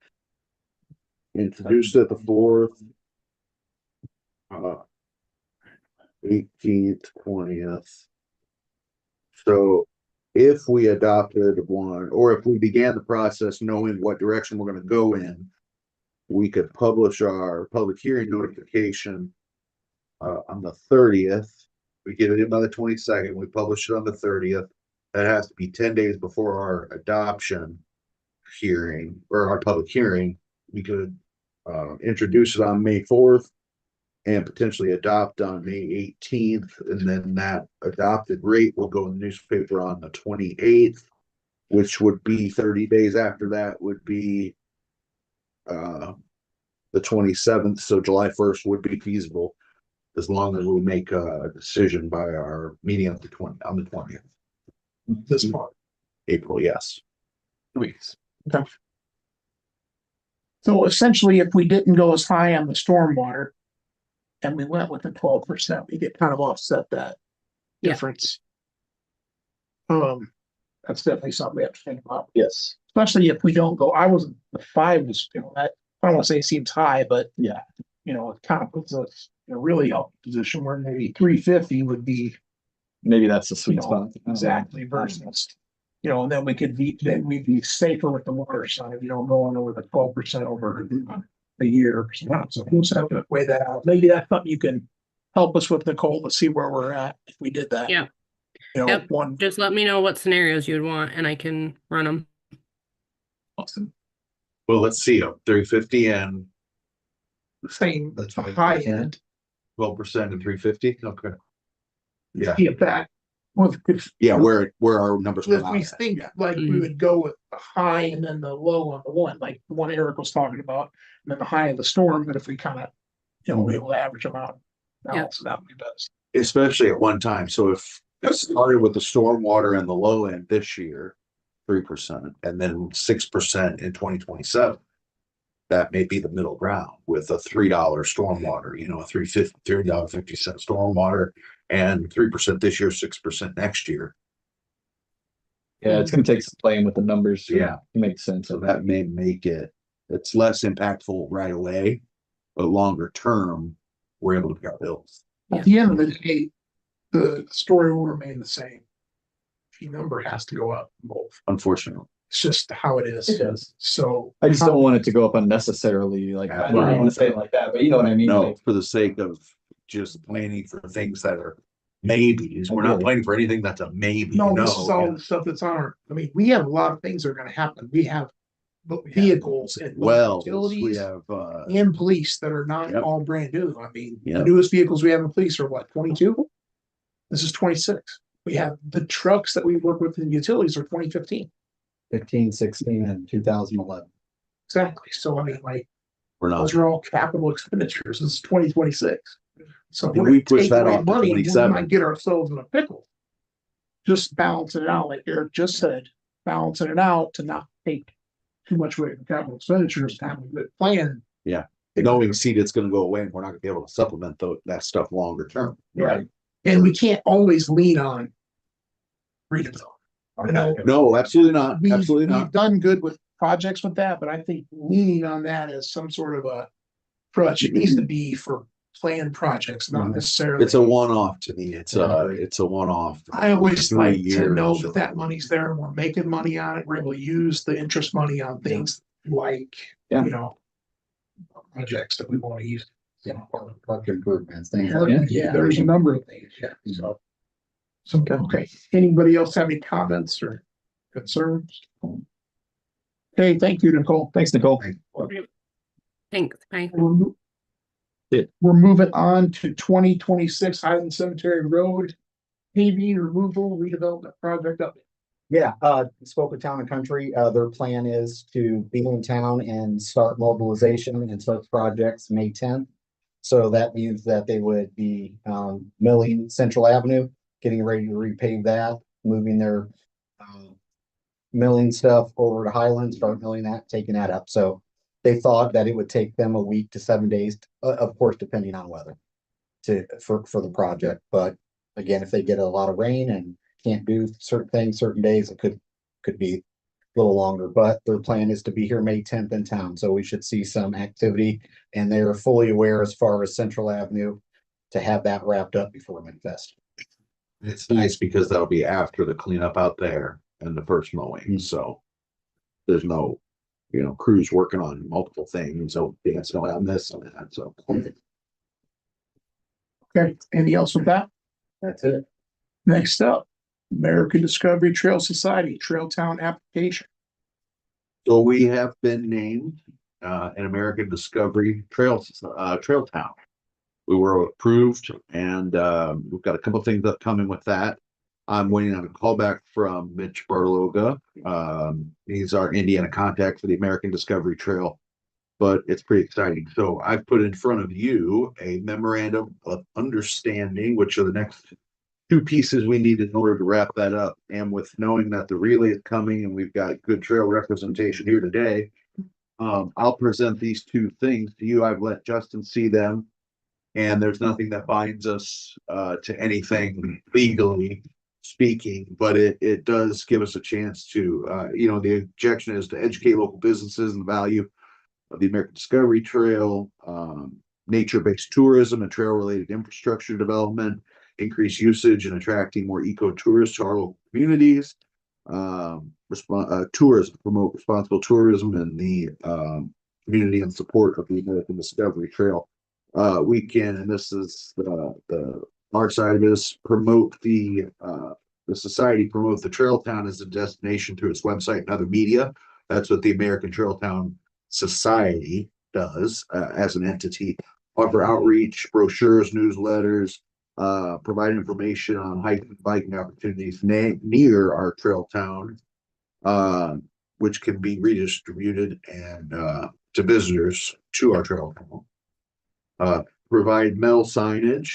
S5: Introduced at the 4th. 18th, 20th. So if we adopted one, or if we began the process knowing what direction we're going to go in, we could publish our public hearing notification on the 30th. We get it in by the 22nd. We publish it on the 30th. That has to be 10 days before our adoption hearing or our public hearing. We could introduce it on May 4th and potentially adopt on May 18th. And then that adopted rate will go in the newspaper on the 28th, which would be 30 days after that would be the 27th. So July 1st would be feasible as long as we make a decision by our meeting on the 20th.
S1: This month.
S5: April, yes.
S1: Weeks. Okay. So essentially, if we didn't go as high on the stormwater and we went with the 12%, we get kind of offset that
S8: Yeah.
S1: difference. That's definitely something we have to think about,
S2: Yes.
S1: especially if we don't go, the 5 was, that, I don't want to say it seems high, but
S2: Yeah.
S1: It kind of puts us in a really helpful position where maybe 350 would be
S2: Maybe that's the sweet spot.
S1: exactly versus, and then we'd be safer with the water side, going over the 12% over a year. So we'll just have to weigh that out. Maybe that's something you can help us with, Nicole, to see where we're at if we did that.
S8: Yeah. Yep. Just let me know what scenarios you'd want and I can run them.
S1: Awesome.
S5: Well, let's see, 350 and
S1: Same,
S5: That's
S1: the
S5: right.
S1: high end.
S5: 12% and 350. Okay. Yeah.
S1: See if that, well,
S5: Yeah, where our numbers come
S1: if
S5: out
S1: we
S5: at.
S1: think
S5: Yeah.
S1: like we would go with the high and then the low on the one, like the one Eric was talking about, and then the high of the storm, but if we kind of, be able to average them out.
S8: Yeah.
S1: So that would be best.
S5: Especially at one time. So if it started with the stormwater and the low end this year, 3%, and then 6% in 2027. That may be the middle ground with a $3 stormwater, a $3.50 stormwater and 3% this year, 6% next year.
S2: Yeah, it's gonna take some playing with the numbers.
S5: Yeah.
S2: It makes sense.
S5: So that may make it's less impactful right away, but longer term, we're able to pay our bills.
S1: At the end of the day, the story will remain the same. The number has to go up both.
S5: Unfortunately.
S1: It's just how it is.
S2: It does.
S1: So
S2: I just don't want it to go up unnecessarily. Like, I don't want to say it like that, but you know what I mean?
S5: No,
S2: Like,
S5: for the sake of just planning for things that are maybes. We're not
S2: Ideally.
S5: planning for anything that's a maybe.
S1: no, this is all the stuff that's on our, we have a lot of things that are gonna happen. We have vehicles and
S5: Wells, we
S1: utilities
S5: have
S1: and police that are not
S5: Yep.
S1: all brand new. The
S5: Yep.
S1: newest vehicles we have in police are what, 22? This is 26. We have the trucks that we work with in utilities are 2015.
S4: 15, 16, and 2011.
S1: Exactly. So I mean, like,
S5: We're not.
S1: those are all capital expenditures. This is 2026. So if
S5: And
S1: we're
S5: we
S1: gonna
S5: push
S1: take
S5: that
S1: away
S5: off to
S1: money, we
S5: 27.
S1: might get ourselves in a pickle. Just balancing it out, like Eric just said, balancing it out to not take too much away from capital expenditures, to have a good plan.
S5: Knowing seed it's gonna go away and we're not gonna be able to supplement that stuff longer term.
S1: Right. And we can't always lean on redevelopment. You know,
S5: No, absolutely not. Absolutely
S1: we've
S5: not.
S1: done good with projects with that, but I think leaning on that as some sort of a crutch, it needs to be for planned projects, not necessarily.
S5: It's a one-off to me. It's a one-off.
S1: I always
S5: 3
S1: like to
S5: years.
S1: know that that money's there and we're making money on it. We're able to use the interest money on things like,
S2: Yeah.
S1: you know, projects that we want to use.
S4: Yeah, park improvements, things
S1: Yeah,
S4: like that.
S1: there's a number of things, yeah, so. So, okay, anybody else have any comments or concerns? Okay, thank you, Nicole.
S2: Thanks, Nicole.
S8: Thanks. Bye.
S1: We're moving on to 2026 Highland Cemetery Road paving removal redevelopment project update.
S4: Yeah, spoke with Town and Country. Their plan is to be in town and start mobilization and such projects May 10th. So that means that they would be milling Central Avenue, getting ready to repave that, moving their milling stuff over to Highland, start milling that, taking that up. So they thought that it would take them a week to 7 days, of course, depending on weather for the project. But again, if they get a lot of rain and can't do certain things, certain days, it could be a little longer, but their plan is to be here May 10th in town. So we should see some activity, and they are fully aware as far as Central Avenue to have that wrapped up before Midfest.
S5: It's nice because that'll be after the cleanup out there and the first mowing, so there's no, crews working on multiple things, so dancing on this and that, so.
S1: Okay, anything else with that?
S4: That's it.
S1: Next up, American Discovery Trail Society Trail Town application.
S5: So we have been named an American Discovery Trail Town. We were approved, and we've got a couple of things upcoming with that. I'm waiting on a callback from Mitch Barloga. He's our Indiana contact for the American Discovery Trail, but it's pretty exciting. So I've put in front of you a memorandum of understanding, which are the next 2 pieces we need in order to wrap that up. And with knowing that the relay is coming and we've got good trail representation here today, I'll present these 2 things to you. I've let Justin see them, and there's nothing that binds us to anything legally speaking, but it does give us a chance to, the objection is to educate local businesses and the value of the American Discovery Trail, nature-based tourism and trail-related infrastructure development, increase usage and attracting more eco-tourists to our local communities, tourism, promote responsible tourism in the community and support of the American Discovery Trail. We can, and this is our side of this, promote the society promote the Trail Town as a destination through its website and other media. That's what the American Trail Town Society does as an entity. Offer outreach, brochures, newsletters, provide information on hiking and biking opportunities near our trail town, which can be redistributed and to visitors to our trail town. Provide metal signage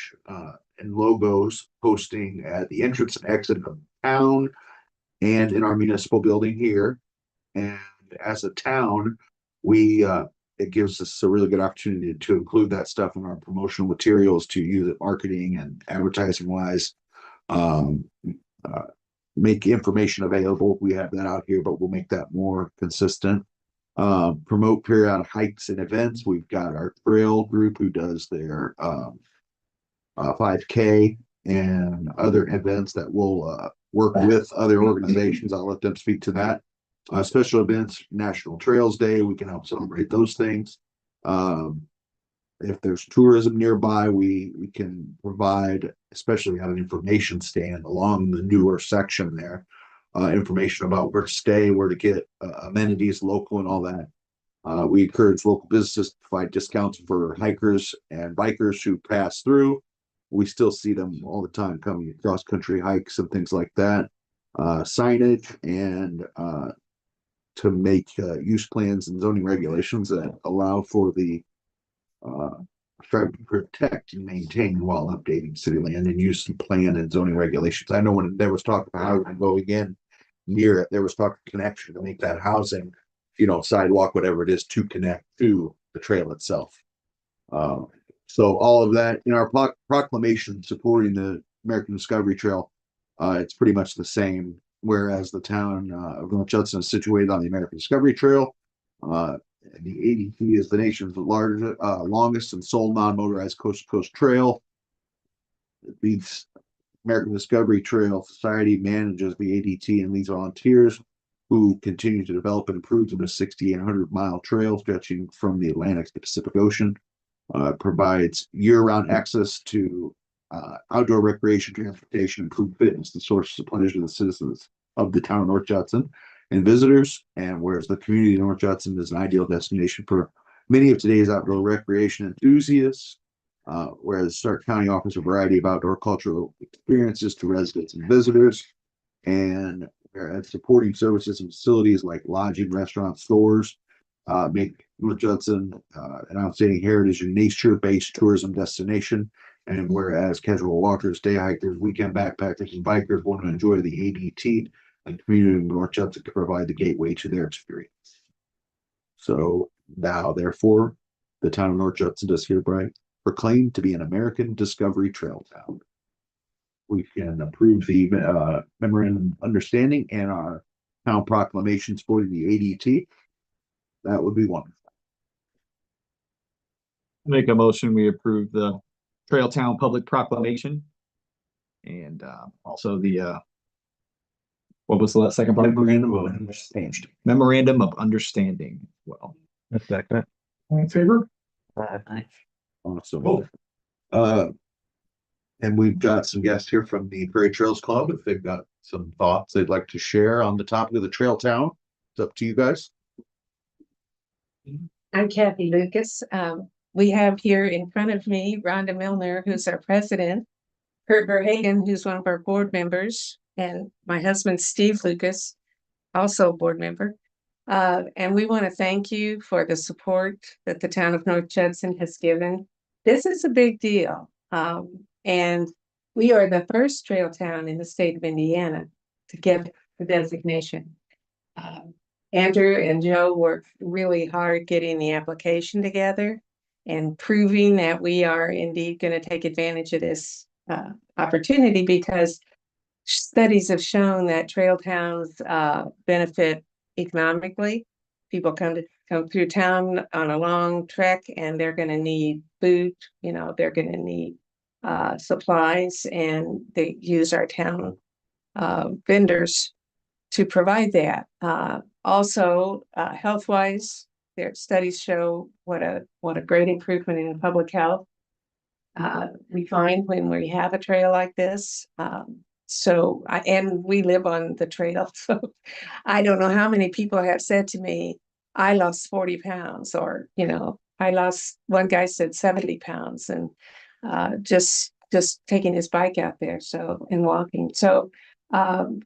S5: and logos posting at the entrance and exit of town and in our municipal building here. And as a town, it gives us a really good opportunity to include that stuff in our promotional materials, to use it marketing and advertising wise. Make information available. We have that out here, but we'll make that more consistent. Promote periodic hikes and events. We've got our trail group who does their 5K and other events that will work with other organizations. I'll let them speak to that. Special events, National Trails Day, we can help celebrate those things. If there's tourism nearby, we can provide, especially at an information stand along the newer section there, information about where to stay, where to get amenities local and all that. We encourage local businesses to provide discounts for hikers and bikers who pass through. we still see them all the time coming across country hikes and things like that. Signage and to make use plans and zoning regulations that allow for the try to protect and maintain while updating city land and use plan and zoning regulations. I know when there was talk about housing going in near it, there was talk of connection to make that housing, sidewalk, whatever it is, to connect to the trail itself. So all of that in our proclamation supporting the American Discovery Trail, it's pretty much the same. Whereas the town of North Judson is situated on the American Discovery Trail, the ADT is the nation's largest, longest and sole non-motorized coast-to-coast trail. The American Discovery Trail Society manages the ADT and leads volunteers who continue to develop and improve the 6,800-mile trail stretching from the Atlantic to the Pacific Ocean. Provides year-round access to outdoor recreation, transportation, improved fitness, the source of pleasure to the citizens of the town of North Judson and visitors. And whereas the community of North Judson is an ideal destination for many of today's outdoor recreation enthusiasts, whereas Stark County offers a variety of outdoor cultural experiences to residents and visitors, and whereas supporting services and facilities like lodging, restaurants, stores, make North Judson an outstanding heritage and nature-based tourism destination. And whereas casual walkers, day hikers, weekend backpackers, and bikers want to enjoy the ADT, and community of North Judson can provide the gateway to their experience. So now, therefore, the town of North Judson does hereby proclaim to be an American Discovery Trail town. We can approve the memorandum of understanding and our town proclamation supporting the ADT. That would be wonderful.
S2: Make a motion, we approve the Trail Town Public Proclamation. And also the what was the second part?
S5: Memorandum of understanding.
S2: Memorandum of Understanding. Well,
S3: A second.
S1: All in favor?
S5: Awesome. And we've got some guests here from the Prairie Trails Club. If they've got some thoughts they'd like to share on the topic of the Trail Town, it's up to you guys.
S9: I'm Kathy Lucas. We have here in front of me Rhonda Milner, who's our president, Kurt Verhagen, who's one of our board members, and my husband, Steve Lucas, also a board member. And we want to thank you for the support that the town of North Judson has given. This is a big deal. And we are the first trail town in the state of Indiana to get the designation. Andrew and Joe worked really hard getting the application together and proving that we are indeed going to take advantage of this opportunity, because studies have shown that trail towns benefit economically. People come through town on a long trek and they're going to need food, they're going to need supplies, and they use our town vendors to provide that. Also, health-wise, their studies show what a great improvement in public health we find when we have a trail like this. And we live on the trail, so I don't know how many people have said to me, I lost 40 pounds, or, one guy said 70 pounds, and just taking his bike out there, and walking. So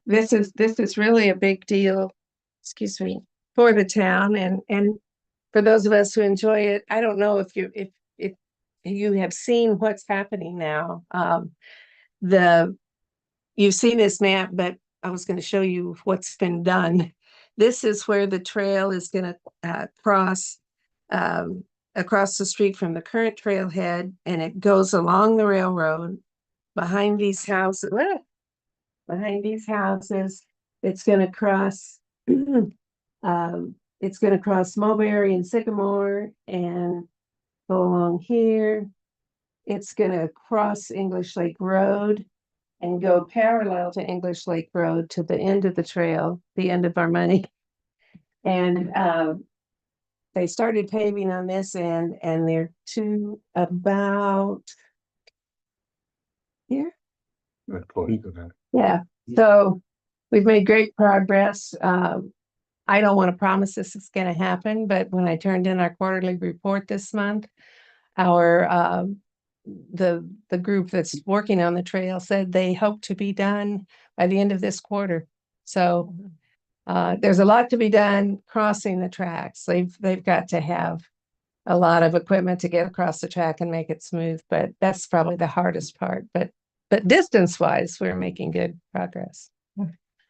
S9: this is really a big deal, for the town, and for those of us who enjoy it. I don't know if you have seen what's happening now. You've seen this map, but I was going to show you what's been done. This is where the trail is going to cross across the street from the current trailhead, and it goes along the railroad behind these houses. It's going to cross. It's going to cross Mulberry and Sycamore and go along here. It's going to cross English Lake Road and go parallel to English Lake Road to the end of the trail, the end of our money. And they started paving on this end, and they're to about here. Yeah, so we've made great progress. I don't want to promise this is going to happen, but when I turned in our quarterly report this month, our the group that's working on the trail said they hope to be done by the end of this quarter. So there's a lot to be done crossing the tracks. They've got to have a lot of equipment to get across the track and make it smooth, but that's probably the hardest part. But distance wise, we're making good progress.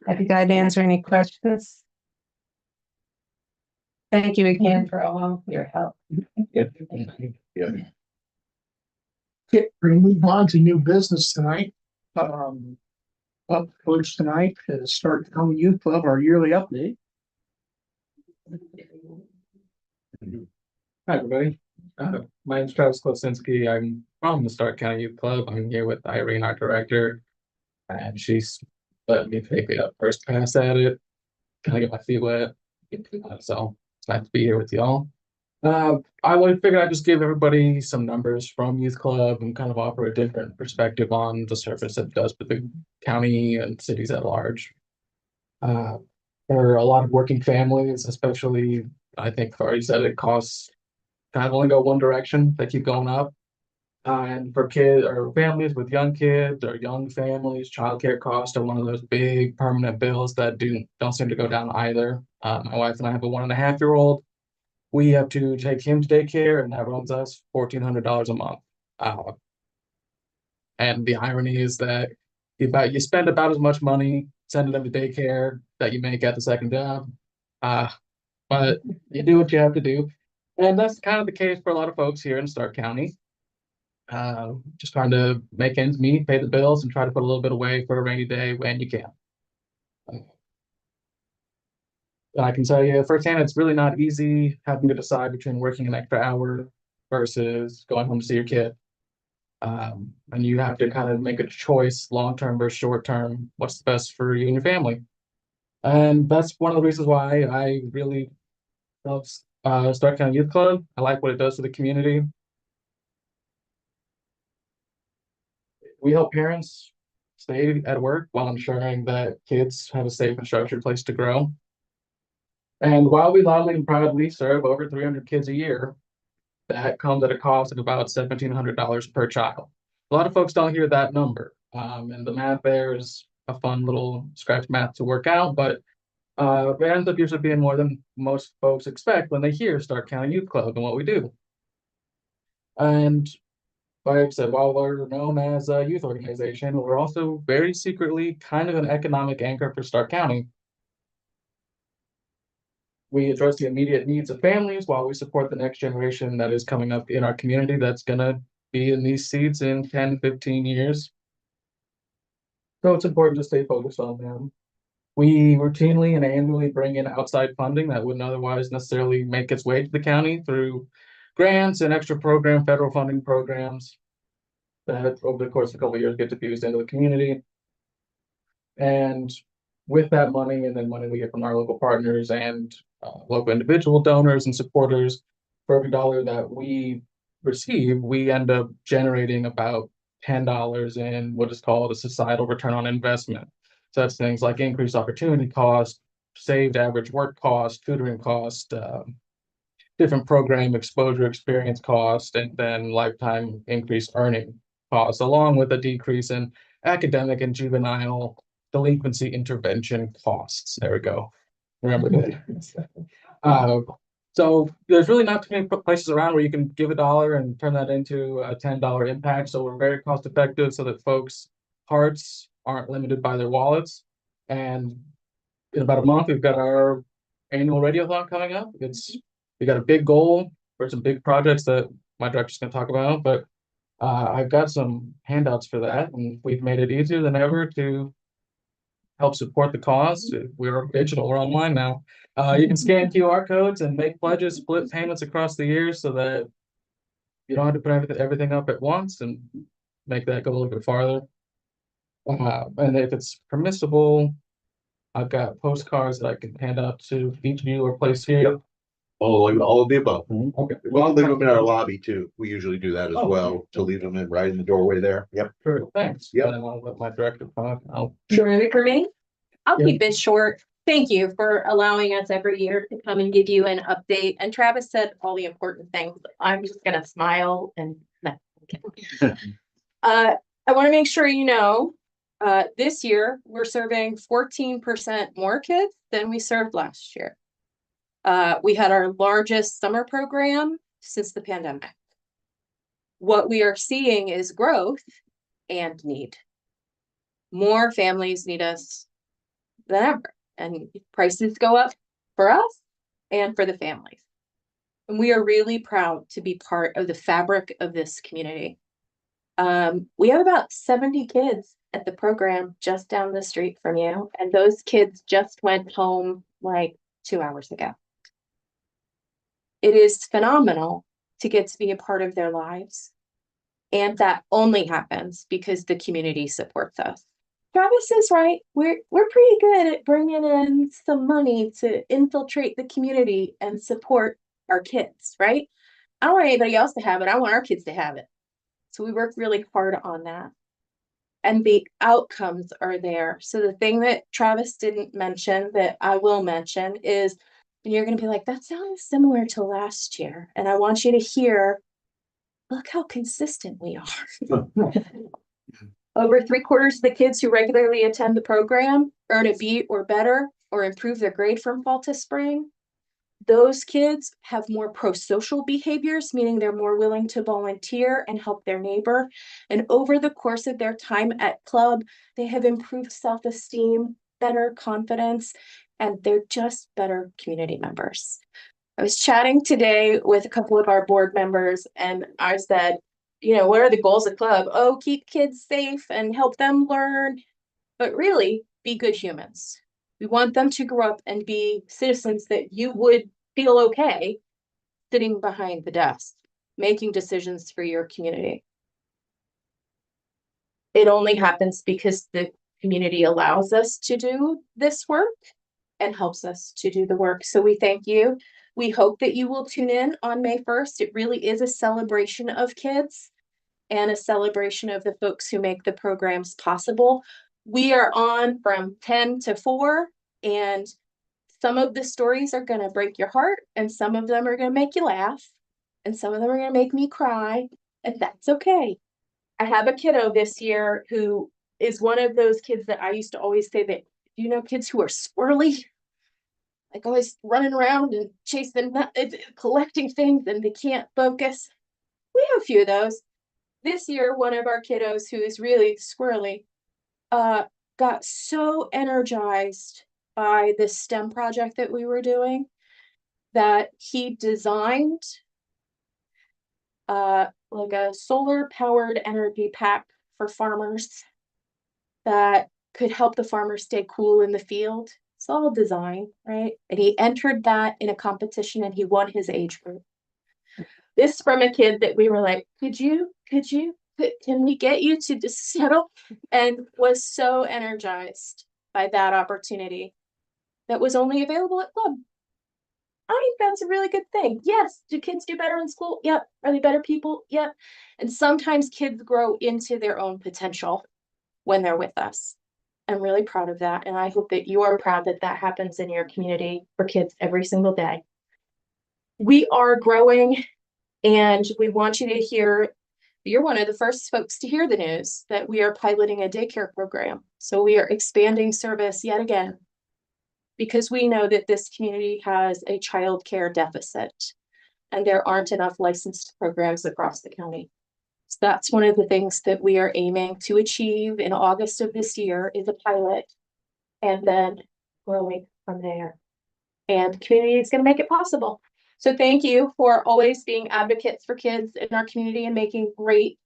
S9: Happy to answer any questions. Thank you again for all your help.
S5: Yeah.
S1: Okay, we're gonna move on to new business tonight. Up first tonight is Stark County Youth Club, our yearly update.
S10: Hi, everybody. My name's Travis Klosinski. I'm from the Stark County Youth Club. I'm here with Irene, our director, and she's let me take a first pass at it. Kind of get my feet wet. So it's nice to be here with y'all. I would figure I'd just give everybody some numbers from Youth Club and kind of offer a different perspective on the service it does for the county and cities at large. There are a lot of working families, especially, I think Corey said it costs kind of only go one direction. They keep going up. And for kids or families with young kids or young families, childcare costs are one of those big permanent bills that don't seem to go down either. My wife and I have a 1.5-year-old. We have to take him to daycare, and that runs us $1,400 a month. And the irony is that you spend about as much money sending them to daycare that you make at the second job. But you do what you have to do. And that's kind of the case for a lot of folks here in Stark County. Just trying to make ends meet, pay the bills, and try to put a little bit away for a rainy day when you can. And I can tell you firsthand, it's really not easy having to decide between working an extra hour versus going home to see your kid. And you have to kind of make a choice, long-term versus short-term, what's the best for you and your family. And that's one of the reasons why I really love Stark County Youth Club. I like what it does for the community. We help parents stay at work while ensuring that kids have a safe and structured place to grow. And while we loudly and proudly serve over 300 kids a year, that comes at a cost of about $1,700 per child. A lot of folks don't hear that number. And the math there is a fun little scratch math to work out, but it ends up usually being more than most folks expect when they hear Stark County Youth Club and what we do. And like I said, while we're known as a youth organization, we're also very secretly kind of an economic anchor for Stark County. We address the immediate needs of families while we support the next generation that is coming up in our community that's going to be in these seats in 10, 15 years. So it's important to stay focused on them. We routinely and annually bring in outside funding that wouldn't otherwise necessarily make its way to the county through grants and extra federal funding programs that over the course of a couple of years get diffused into the community. And with that money and then money we get from our local partners and local individual donors and supporters, for every dollar that we receive, we end up generating about $10 in what is called a societal return on investment. So that's things like increased opportunity cost, saved average work cost, tutoring cost, different program exposure experience cost, and then lifetime increased earning costs, along with a decrease in academic and juvenile delinquency intervention costs. There we go. Remember that. So there's really not too many places around where you can give $1 and turn that into a $10 impact. So we're very cost effective so that folks' hearts aren't limited by their wallets. And in about a month, we've got our annual radiothon coming up. We got a big goal for some big projects that my director's going to talk about, but I've got some handouts for that, and we've made it easier than ever to help support the cause. We're digital, we're online now. You can scan QR codes and make pledges, split payments across the year so that you don't have to put everything up at once and make that go a little bit farther. And if it's permissible, I've got postcards that I can hand out to each of you or place here.
S5: Yep. All of the above.
S10: Okay.
S5: We'll leave them in our lobby too. We usually do that as
S10: Oh,
S5: well,
S10: okay.
S5: to leave them in right in the doorway there. Yep.
S10: Sure, thanks.
S5: Yep.
S10: And I want to let my director talk.
S11: You ready for me? I'll
S10: Yeah.
S11: keep it short. Thank you for allowing us every year to come and give you an update. And Travis said all the important things. I'm just gonna smile and no, I'm I want to make sure you know, this year we're serving 14% more kids than we served last year. We had our largest summer program since the pandemic. What we are seeing is growth and need. More families need us than ever, and prices go up for us and for the families. And we are really proud to be part of the fabric of this community. We have about 70 kids at the program just down the street from you, and those kids just went home like 2 hours ago. It is phenomenal to get to be a part of their lives, and that only happens because the community supports us. Travis is right. We're pretty good at bringing in some money to infiltrate the community and support our kids, right? I don't want anybody else to have it. I want our kids to have it. So we work really hard on that. And the outcomes are there. So the thing that Travis didn't mention that I will mention is you're going to be like, that sounds similar to last year. And I want you to hear, look how consistent we are. Over 3/4 of the kids who regularly attend the program earn a B or better or improve their grade from fall to spring. Those kids have more pro-social behaviors, meaning they're more willing to volunteer and help their neighbor. And over the course of their time at club, they have improved self-esteem, better confidence, and they're just better community members. I was chatting today with a couple of our board members, and I said, you know, what are the goals of club? Oh, keep kids safe and help them learn, but really be good humans. We want them to grow up and be citizens that you would feel okay sitting behind the desk, making decisions for your community. It only happens because the community allows us to do this work and helps us to do the work. So we thank you. We hope that you will tune in on May 1st. It really is a celebration of kids and a celebration of the folks who make the programs possible. We are on from 10 to 4, and some of the stories are going to break your heart, and some of them are going to make you laugh, and some of them are going to make me cry, and that's okay. I have a kiddo this year who is one of those kids that I used to always say that, you know, kids who are squirrely, like always running around and chasing, collecting things, and they can't focus. We have a few of those. This year, one of our kiddos who is really squirrely, got so energized by this STEM project that we were doing that he designed like a solar powered energy pack for farmers that could help the farmers stay cool in the field. It's all design, right? And he entered that in a competition and he won his age group. This from a kid that we were like, can we get you to just settle? And was so energized by that opportunity that was only available at club. I think that's a really good thing. Yes. Do kids do better in school? Yep. Are they better people? Yep. And sometimes kids grow into their own potential when they're with us. I'm really proud of that. And I hope that you are proud that that happens in your community for kids every single day. We are growing, and we want you to hear, you're one of the first folks to hear the news that we are piloting a daycare program. So we are expanding service yet again, because we know that this community has a child care deficit and there aren't enough licensed programs across the county. So that's one of the things that we are aiming to achieve in August of this year is a pilot, and then growing from there. And community is going to make it possible. So thank you for always being advocates for kids in our community and making great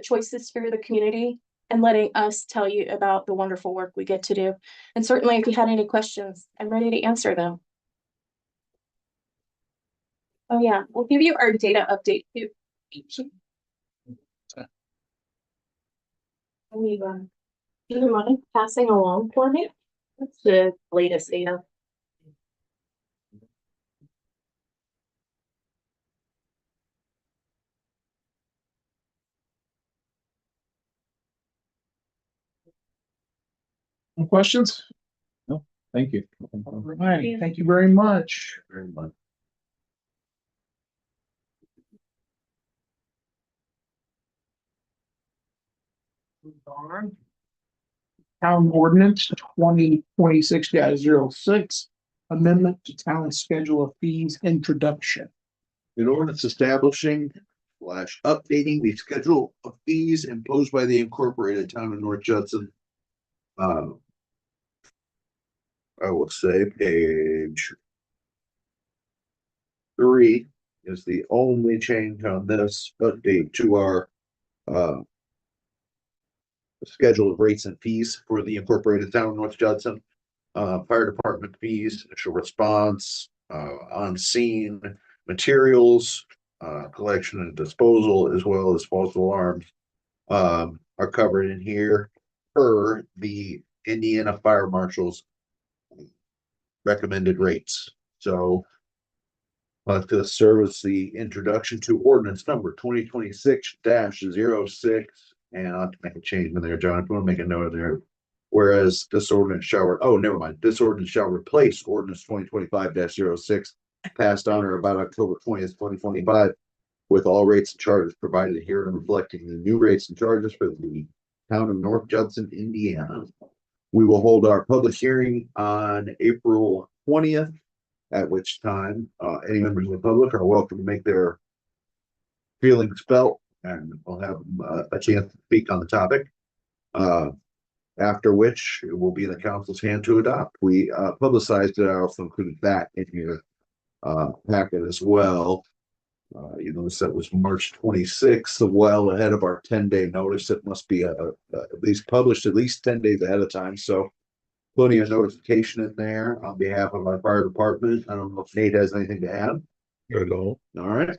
S11: choices for the community and letting us tell you about the wonderful work we get to do. And certainly if you had any questions, I'm ready to answer them. Oh yeah, we'll give you our data update too. Do you mind passing along for me? That's the latest data.
S1: Any questions?
S2: Thank you.
S1: All right, thank you very much.
S5: Very much.
S1: Town ordinance 2026-06, amendment to town schedule of fees introduction.
S5: An ordinance establishing / updating the schedule of fees imposed by the incorporated town of North Judson. I will say page 3 is the only change on this update to our schedule of rates and fees for the incorporated town of North Judson. Fire department fees, initial response, on scene materials, collection and disposal, as well as false alarms, are covered in here per the Indiana Fire Marshal's recommended rates. So to serve as the introduction to ordinance number 2026-06. And I'll have to make a change in there, John, if you want to make a note of there. Whereas this ordinance shall, never mind, this ordinance shall replace ordinance 2025-06, passed on or about October 20th, 2025, with all rates and charges provided here and reflecting the new rates and charges for the town of North Judson, Indiana. We will hold our public hearing on April 20th, at which time any members of the public are welcome to make their feelings felt, and we'll have a chance to speak on the topic. After which it will be in the council's hand to adopt. We publicized it. I also included that in your packet as well. You notice that was March 26th, well ahead of our 10-day notice. It must be at least published at least 10 days ahead of time. So plenty of notification in there on behalf of our fire department. I don't know if Nate has anything to add. All right.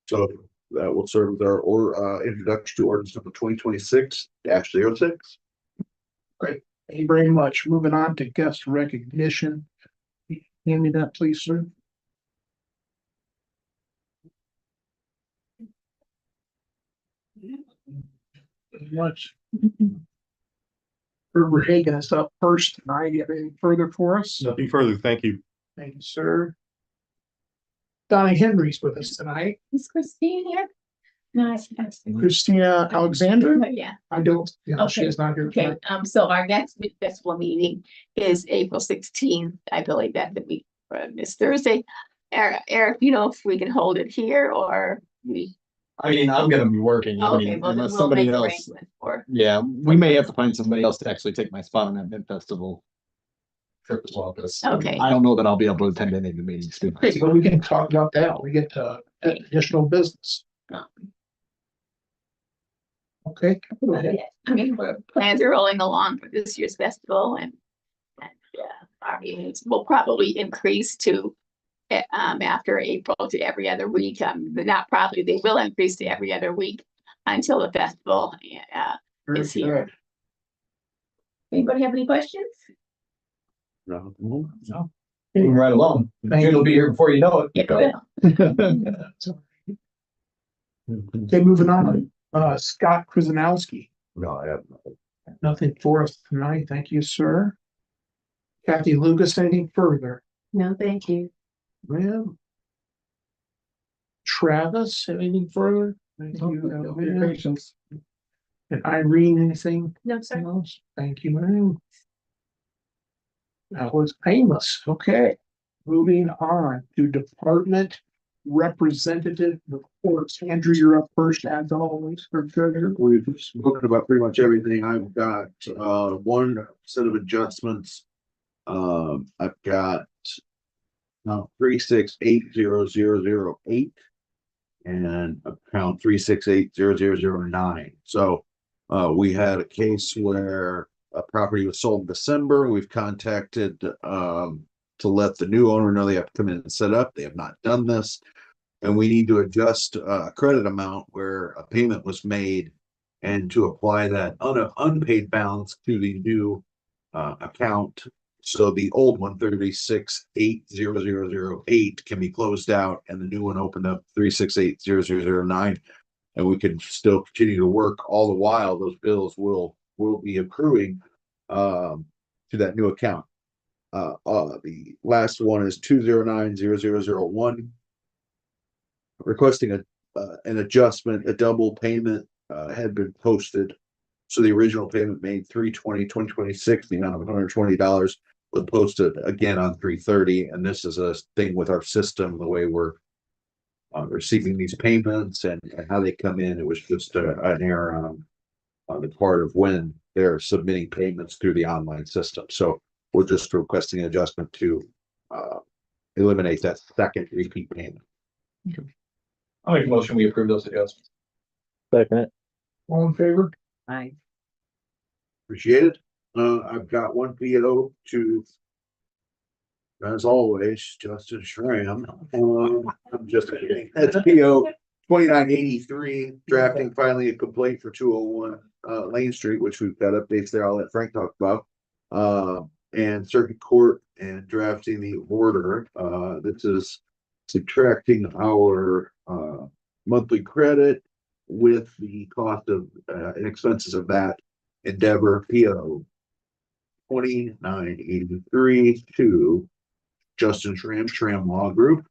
S5: So that will serve as our introduction to ordinance number 2026-06.
S1: Great. Thank you very much. Moving on to guest recognition. Hand me that, please, sir. Much. Herbert Hagan is up first tonight. You have anything further for us?
S6: Nothing further. Thank you.
S1: Thank you, sir. Donnie Henry's with us tonight.
S12: Is Christine here? No,
S1: Christina Alexander?
S12: yeah.
S1: I don't, she is not here.
S12: Okay,
S1: tonight.
S12: so our next festival meeting is April 16th. I believe that the week from this Thursday. Eric, you know if we can hold it here or we.
S2: I mean, I'm gonna be working. I
S12: Okay,
S2: mean,
S12: well, then
S2: unless
S12: we'll
S2: somebody
S12: make
S2: else.
S12: arrangements for.
S2: Yeah, we may have to find somebody else to actually take my spot on that mid festival trip as well. 'Cause
S12: Okay.
S2: I don't know that I'll be able to attend any of the meetings. Too.
S1: Great, but we can talk about that. We get to additional business. Okay.
S12: I mean, plans are rolling along for this year's festival and our meetings will probably increase to after April to every other week. Not probably, they will increase to every other week until the festival is here. Anybody have any questions?
S5: No.
S2: Moving right along. It'll be here before you know it.
S12: Yeah, go ahead.
S1: Okay, moving on. Scott Krasinowski.
S5: No, I have
S1: Nothing for us tonight. Thank you, sir. Kathy Lucas, anything further?
S12: No, thank you.
S1: Well. Travis, anything further? Thank you.
S10: For your patience.
S1: And Irene, anything?
S12: No, sir.
S1: else? Thank you, ma'am. That was painless. Okay. Moving on to department representative reports. Andrew, you're up first as always.
S5: We've spoken about pretty much everything. I've got one set of adjustments. I've got 3680008 and account 3680009. So we had a case where a property was sold in December. We've contacted to let the new owner know they have to come in and set up. They have not done this. And we need to adjust a credit amount where a payment was made and to apply that unpaid balance to the new account. So the old one, 3680008, can be closed out and the new one opened up 3680009. And we can still continue to work all the while. Those bills will be accruing to that new account. The last one is 2090001. Requesting an adjustment. A double payment had been posted So the original payment made 3/20/2026, the amount of $120 was posted again on 3/30. And this is a thing with our system, the way we're receiving these payments and how they come in. It was just an error on the part of when they're submitting payments through the online system. So we're just requesting an adjustment to eliminate that second repeat payment.
S2: I'll make a motion, we approve those adjustments.
S3: Second it.
S1: All in favor?
S7: I,
S5: Appreciate it. I've got one PO to, as always, Justin Schramm. I'm just kidding. That's PO 2983, drafting finally a complaint for 201 Lane Street, which we've got updates there. I'll let Frank talk about. And Circuit Court and drafting the order. This is subtracting our monthly credit with the cost of and expenses of that endeavor. PO 2983 to Justin Schramm Law Group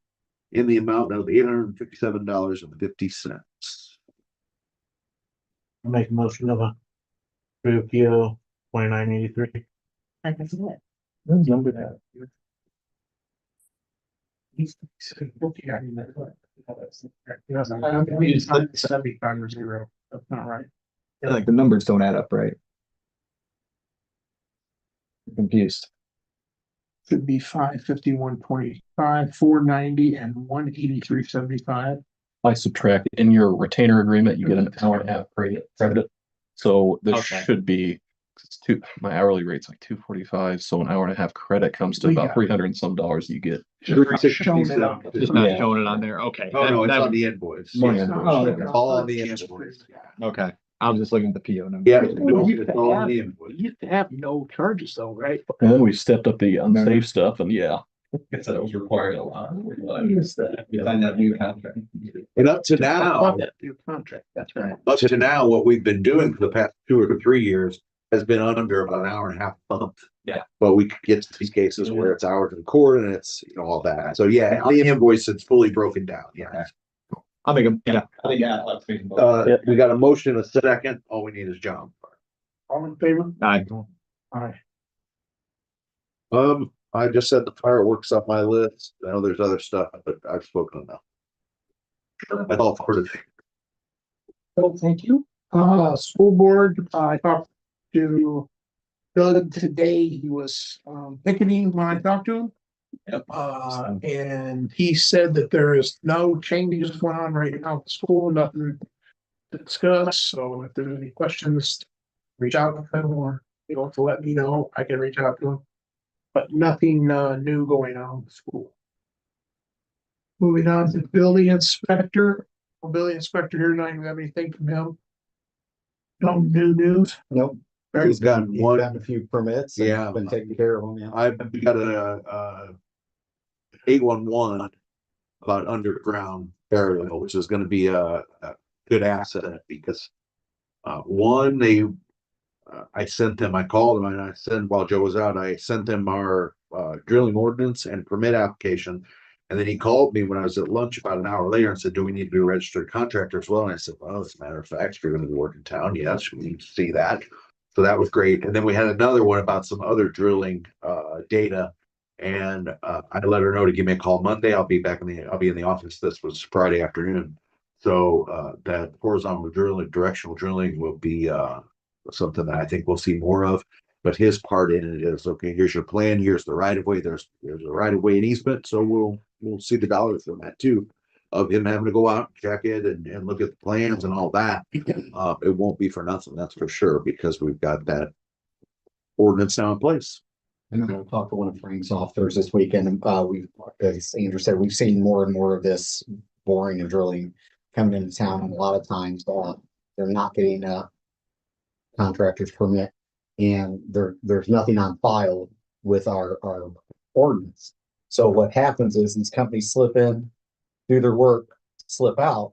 S5: in the amount of $857.50.
S3: I'll make a motion of approve PO 2983.
S7: I can see it.
S3: Who's number that?
S1: It's not 75 or 0. That's not right.
S2: Yeah, like the numbers don't add up, right? I'm confused.
S1: Should be 551.25, 490, and 183.75.
S13: I subtract in your retainer agreement, you get an hour and a half credit. So this
S2: Okay.
S13: should be, my hourly rate's like 245, so an hour and a half credit comes to
S1: We
S13: about
S1: got-
S13: 300 and some dollars you get.
S1: Just showing it up.
S2: Just not showing it on there, okay.
S5: Oh, no, it's
S2: That-
S5: on the invoice.
S2: Money
S5: Yeah.
S2: invoice.
S1: Oh,
S5: It's all on the invoice.
S2: Okay, I was just looking at the PO number.
S5: Yeah,
S1: Well, you
S5: it's all on the invoice.
S1: used to have no charges though, right?
S13: And then we stepped up the unsafe stuff and yeah. Guess that was required a lot.
S2: Sign that new contract.
S5: And up to now,
S1: That new contract, that's right.
S5: up to now, what we've been doing for the past 2 or 3 years has been under about an hour and a half a month.
S2: Yeah.
S5: But we could get to these cases where it's hours in court and it's, all that. So yeah, on the invoice, it's fully broken down. Yeah.
S2: I'll make them, yeah. I think, yeah.
S5: We got a motion, a second. All we need is John.
S1: All in favor?
S2: Aye.
S1: Aye.
S5: I just said the fireworks off my list. I know there's other stuff, but I've spoken enough. That's all for today.
S1: So thank you. School board, I talked to Doug today. He was picketing when I talked to him. And he said that there is no changes going on right now at the school, nothing to discuss. So if there's any questions, reach out to him or you know, to let me know, I can reach out to him. But nothing new going on in the school. Moving on to building inspector. Building inspector here tonight, we have anything from him? No new news?
S4: Nope.
S5: He's got one.
S4: Gotten a few permits. and
S5: Yeah.
S4: Been taking care of them, yeah.
S5: I've got a 811 about underground burial, which is gonna be a good asset because one, I sent them, I called them and I sent, while Joe was out, I sent them our drilling ordinance and permit application. And then he called me when I was at lunch about an hour later and said, do we need to be a registered contractor as well? And I said, well, as a matter of fact, if you're gonna be working town, yes, we need to see that. So that was great. And then we had another one about some other drilling data. And I let her know to give me a call Monday. I'll be in the office. This was Friday afternoon. So that horizontal drilling, directional drilling will be something that I think we'll see more of. But his part in it is, okay, here's your plan, here's the right of way, there's a right of way in easement. So we'll see the dollars from that too, of him having to go out, check it and look at the plans and all that. It won't be for nothing, that's for sure, because we've got that ordinance now in place.
S4: And then I'll talk to one of Frank's officers this weekend. We've, as Andrew said, we've seen more and more of this boring and drilling coming into town. And a lot of times, they're not getting a contractor's permit. And there's nothing on file with our ordinance. So what happens is these companies slip in, do their work, slip out.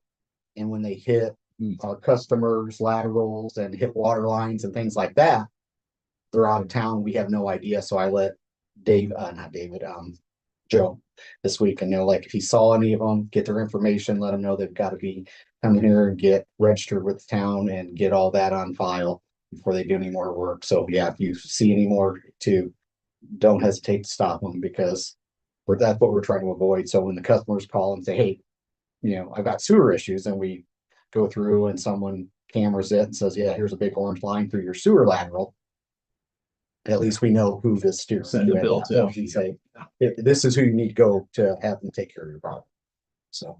S4: And when they hit our customers, laterals and hit water lines and things like that, they're out of town. We have no idea. So I let Joe this week and know, like, if he saw any of them, get their information, let them know they've got to be coming here and get registered with the town and get all that on file. before they do any more work. So yeah, if you see any more too, don't hesitate to stop them because that's what we're trying to avoid. So when the customers call and say, hey, I've got sewer issues, and we go through and someone cameras it and says, yeah, here's a big orange line through your sewer lateral. At least we know who to steer.
S2: Send the bill to.
S4: And say, this is who you need to go to have them take care of your problem. So.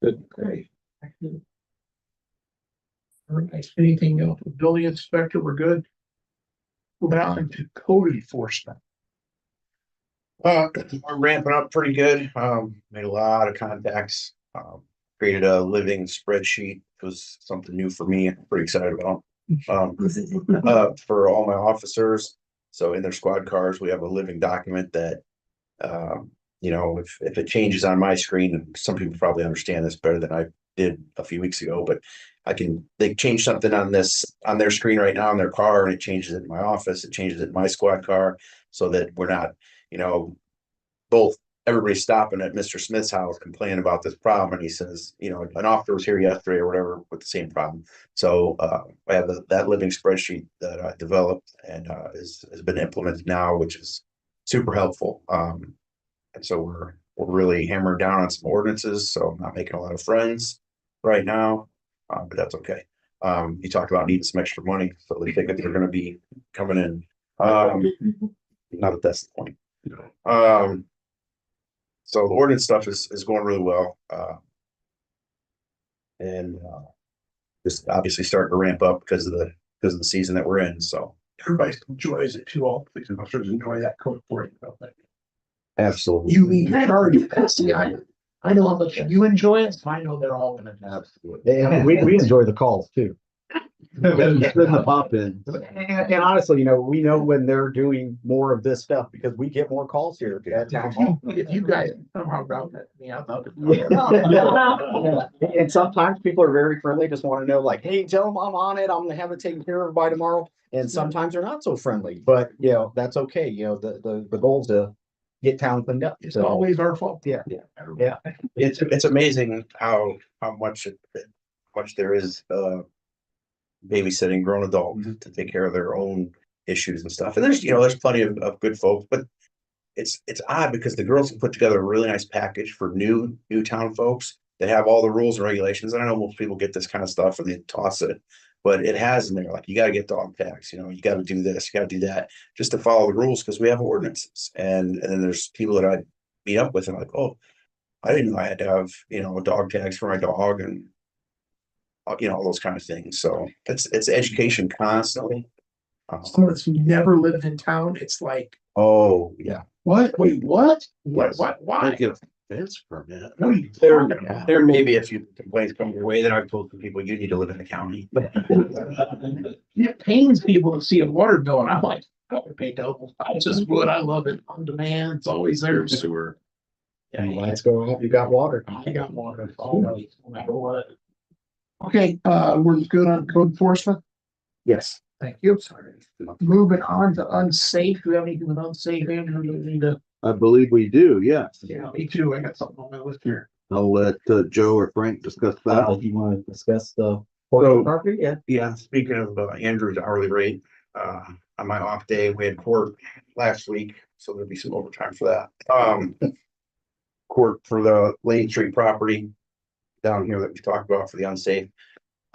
S1: Good, great. All right, anything else with building inspector, we're good. Moving on to code enforcement.
S5: We're ramping up pretty good. Made a lot of contacts. Created a living spreadsheet. It was something new for me. I'm pretty excited about. For all my officers. So in their squad cars, we have a living document that, if it changes on my screen, and some people probably understand this better than I did a few weeks ago, but they change something on their screen right now in their car, and it changes it in my office, it changes it in my squad car, so that we're not, everybody's stopping at Mr. Smith's house complaining about this problem. And he says, an officer was here yesterday or whatever with the same problem. So I have that living spreadsheet that I developed and has been implemented now, which is super helpful. And so we're really hammering down on some ordinances. So I'm not making a lot of friends right now, but that's okay. You talked about needing some extra money, so they think that they're going to be coming in. Not that that's the point. So the ordinance stuff is going really well. And just obviously starting to ramp up because of the season that we're in. So
S1: Everybody enjoys it too. All police officers enjoy that code enforcement.
S5: absolutely.
S1: You mean charge? I know how much you enjoy it. I know they're all gonna.
S5: Absolutely.
S4: Yeah, we enjoy the calls too.
S5: The pop in.
S4: And honestly, we know when they're doing more of this stuff because we get more calls here at town hall.
S1: If you guys somehow route that to me, I'd love it.
S4: Yeah. And sometimes people are very friendly, just want to know like, hey, tell them I'm on it. I'm gonna have it taken care of by tomorrow. And sometimes they're not so friendly, but that's okay. The goal is to get town cleaned up.
S1: It's
S4: So,
S1: always our fault.
S4: yeah.
S5: It's amazing how much there is babysitting grown adults to take care of their own issues and stuff. And there's plenty of good folks, but it's odd because the girls have put together a really nice package for new town folks that have all the rules and regulations. And I know most people get this kind of stuff and they toss it, but it has in there like you got to get dog tags, you got to do this, you got to do that, just to follow the rules because we have ordinances. And then there's people that I meet up with and like, oh, I didn't know I had to have dog tags for my dog and all those kind of things. So it's education constantly.
S1: Someone that's never lived in town, it's like,
S5: Oh yeah.
S1: what? Wait, what?
S5: Yes.
S1: What? Why?
S5: I'd get a fence permit.
S1: What are you
S5: There,
S1: talking about?
S5: there may be a few complaints come your way that I've told some people you need to live in the county.
S1: It pains people to see a water bill, and I'm like, I would pay double. I just would. I love it on demand. It's always there. Sewer.
S4: And lights go off, you got water.
S1: I got water always, no matter what. Okay, we're good on code enforcement.
S4: Yes.
S1: Thank you. Sorry. Moving on to unsafe. Do you have anything with unsafe? Andrew, you need to.
S5: I believe we do, yes.
S1: Yeah, me too. I got something on my list here.
S5: I'll let Joe or Frank discuss that.
S2: You want to discuss the
S5: So-
S4: Property, yeah.
S5: Yeah, speaking of Andrew's hourly rate, on my off day, we had court last week, so there'll be some overtime for that. Court for the Lane Street property down here that we talked about for the unsafe.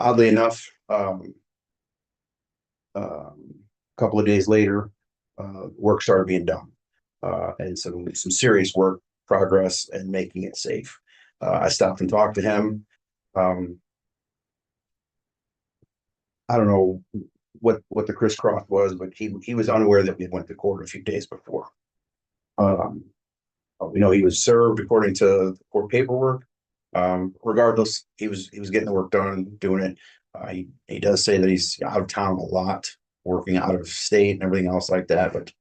S5: Oddly enough, couple of days later, work started being done. And some serious work progress and making it safe. I stopped and talked to him. I don't know what the crisscross was, but he was unaware that we went to court a few days before. He was served according to the court paperwork. Regardless, he was getting the work done, doing it. He does say that he's out of town a lot, working out of state and everything else like that, but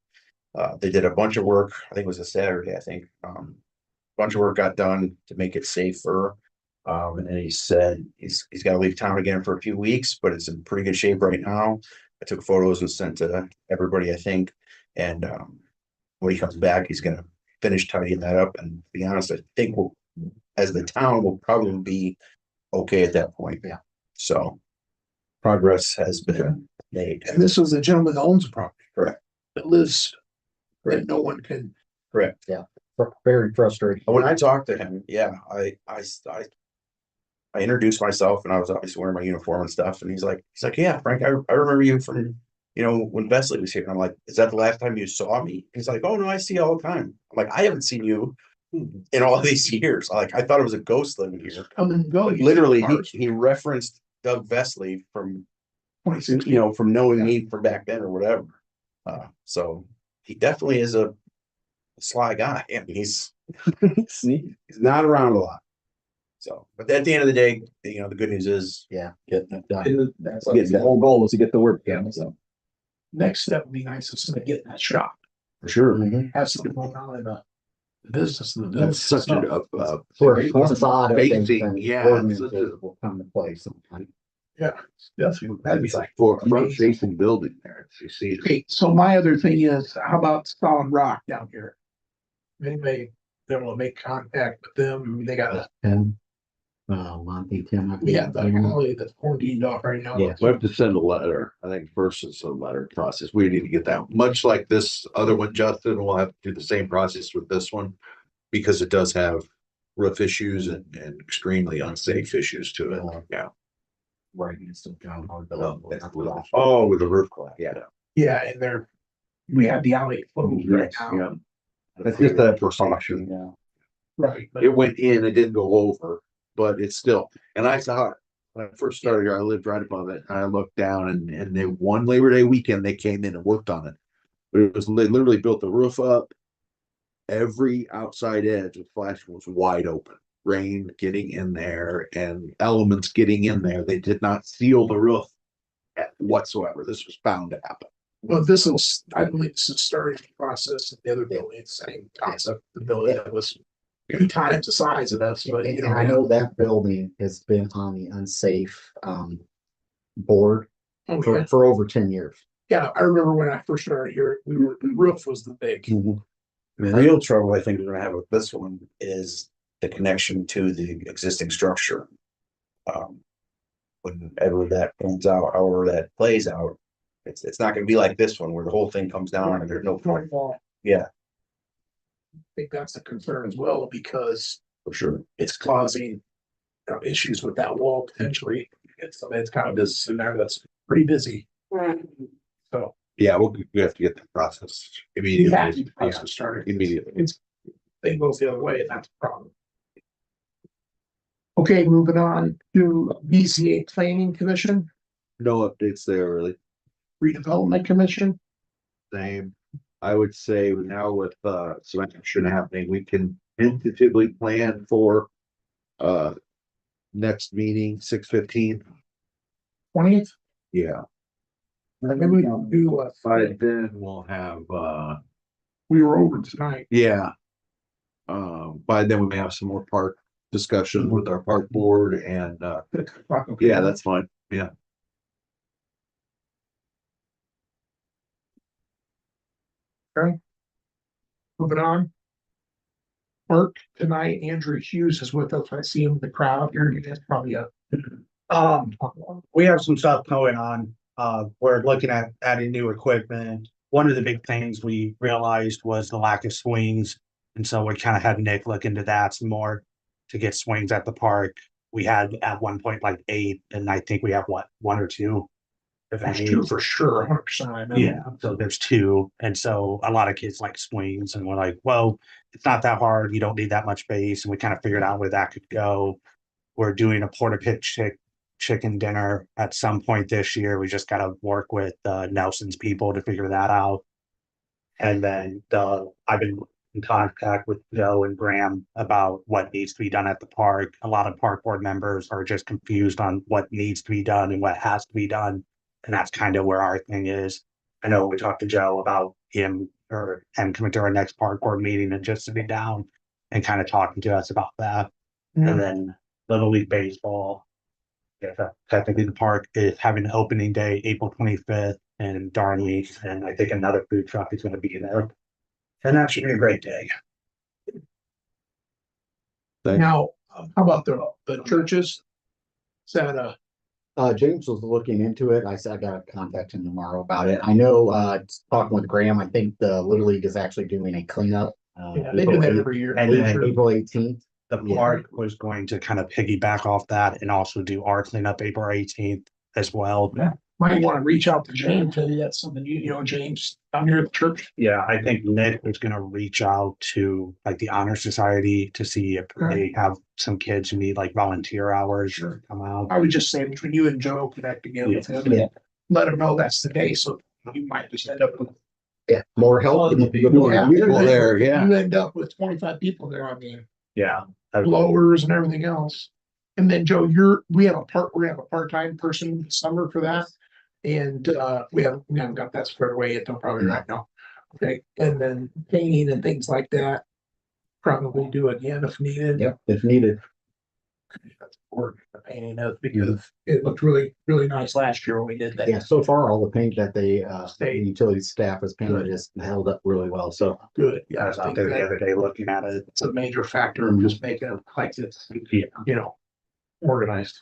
S5: they did a bunch of work. I think it was a Saturday, bunch of work got done to make it safer. And then he said he's got to leave town again for a few weeks, but it's in pretty good shape right now. I took photos and sent to everybody, I think. And when he comes back, he's going to finish tidying that up. And to be honest, I think as the town will probably be okay at that point.
S4: Yeah.
S5: So progress has been made.
S1: And this was a gentleman that owns a property.
S5: Correct.
S1: That lives, that no one can.
S5: Correct.
S4: Very frustrating.
S5: When I talked to him, I introduced myself and I was obviously wearing my uniform and stuff. And he's like, yeah, Frank, I remember you from, when Vesley was here. And I'm like, is that the last time you saw me? He's like, oh no, I see you all the time. I'm like, I haven't seen you in all these years. Like, I thought it was a ghost living here.
S1: Come and go.
S5: Literally, he referenced Doug Vesley from, from knowing me from back then or whatever. So he definitely is a sly guy. I mean, he's not around a lot. So, but at the end of the day, the good news is, getting it done.
S2: The whole goal is to get the work done, so.
S1: Next step would be nice is to get in that shop,
S5: For sure.
S1: have something going on in the business. And the
S5: That's such a
S4: Facade of things
S5: basic,
S4: and
S5: yeah.
S4: ordinances will come to play sometime.
S1: Yeah, definitely. That'd be
S5: It's like for a front facing building there. You see,
S1: Okay, so my other thing is, how about Solid Rock down here? Anybody be able to make contact with them? They got
S4: And, Monty, Tim.
S1: we have that alley that's quarantined off right now.
S4: Yeah.
S5: we have to send a letter. I think first is a letter process. We need to get that, much like this other one, Justin, we'll have to do the same process with this one. Because it does have roof issues and extremely unsafe issues to it. Yeah.
S4: Right, it's still down.
S5: With the roof collapse. Yeah.
S1: Yeah, and we have the alley closed right now.
S5: Yeah. That's just that precaution.
S4: Yeah.
S1: Right. But
S5: It went in, it didn't go over, but it's still, and I thought, when I first started here, I lived right above it, and I looked down and they, one Labor Day weekend, they came in and worked on it. But they literally built the roof up. Every outside edge of flash was wide open. Rain getting in there and elements getting in there. They did not seal the roof whatsoever. This was bound to happen.
S1: well, I believe this is starting the process of the other building, same concept, the building that was 3 times the size of this, but
S4: And I know that building has been on the unsafe, board
S1: Okay.
S4: for over 10 years.
S1: Yeah, I remember when I first started here, the roof was the big.
S5: The real trouble I think we're gonna have with this one is the connection to the existing structure. Whenever that comes out, however that plays out, it's not gonna be like this one where the whole thing comes down and there's no.
S1: I
S5: Yeah,
S1: think that's the concern as well, because
S5: for sure.
S1: it's causing issues with that wall potentially. It's kind of this scenario that's pretty busy. So
S5: Yeah, we have to get the process
S1: you
S5: immediately.
S1: have to get the process started.
S5: Immediately.
S1: It goes the other way, and that's a problem. Okay, moving on to BCA Planning Commission,
S5: No updates there really.
S1: Redevelopment Commission.
S5: Same. I would say now with some action happening, we can tentatively plan for next meeting, 6:15.
S1: 20th.
S5: Yeah.
S1: Maybe we don't do
S5: By then we'll have
S1: we were over tonight.
S5: yeah. By then we may have some more park discussion with our park board and yeah, that's fine. Yeah.
S1: Okay. Moving on. Work tonight, Andrew Hughes is with us. I see him in the crowd here. That's probably
S14: We have some stuff going on. We're looking at adding new equipment. One of the big things we realized was the lack of swings. And so we kind of had Nick look into that some more to get swings at the park. We had at one point like 8, and I think we have one or 2. If
S1: That's
S14: any.
S1: true for sure, 100%.
S14: Yeah, so there's 2. And so a lot of kids like swings, and we're like, well, it's not that hard. You don't need that much base. And we kind of figured out where that could go. We're doing a porta pit chicken dinner at some point this year. We just got to work with Nelson's people to figure that out. And then I've been in contact with Joe and Graham about what needs to be done at the park. A lot of park board members are just confused on what needs to be done and what has to be done. And that's kind of where our thing is. I know we talked to Joe about him coming to our next park board meeting and just sitting down and kind of talking to us about that. And then Little League Baseball. Yeah, technically the park is having an opening day, April 25th in Darnley, and I think another food truck is going to be there. And that should be a great day.
S1: Now, how about the churches? Is that
S4: James was looking into it. I said I gotta contact him tomorrow about it. I know, talking with Graham, I think the Little League is actually doing a cleanup.
S1: Yeah, they do that every year.
S14: And then
S4: April 18th.
S14: the
S4: Yeah.
S14: park was going to kind of piggyback off that and also do our cleanup April 18th as well.
S1: Might want to reach out to James, maybe that's something you know, James, down here at the church.
S14: Yeah, I think Nick was gonna reach out to like the Honor Society to see if they have some kids who need like volunteer hours to come out.
S1: I would just say between you and Joe, connect together with him.
S4: Yeah.
S1: Let him know that's the day, so you might just end up with.
S4: Yeah, more help.
S1: Yeah,
S5: people there, yeah.
S1: You end up with 25 people there, I mean,
S14: Yeah.
S1: blowers and everything else. And then Joe, we have a part-time person this summer for that. And we haven't got that squared away yet, though, probably right now. Okay, and then painting and things like that. Probably do again if needed.
S4: Yep, if needed.
S1: That's important, the painting of, because it looked really, really nice last year when we did that.
S4: Yeah, so far, all the paint that the utility staff has painted has held up really well, so.
S1: Good,
S14: I
S1: yeah,
S14: was
S1: I
S14: out
S1: think
S14: there the
S1: that
S14: other day looking at it.
S1: it's a major factor of just making it like this, you know, organized.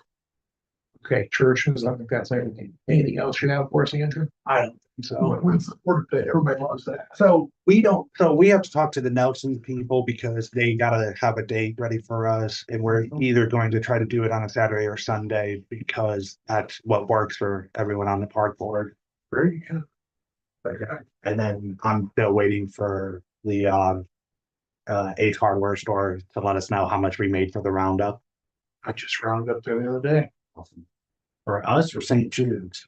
S1: Okay, churches, I think that's everything. Anything else you have for us, Andrew?
S14: I don't think so.
S1: We're good, everybody loves that.
S14: So we have to talk to the Nelson people because they gotta have a date ready for us. And we're either going to try to do it on a Saturday or Sunday because that's what works for everyone on the park board.
S1: Very good.
S14: And then I'm still waiting for the Ace Hardware store to let us know how much we made for the roundup.
S1: I just rounded up there the other day.
S14: For us or St. Jude's?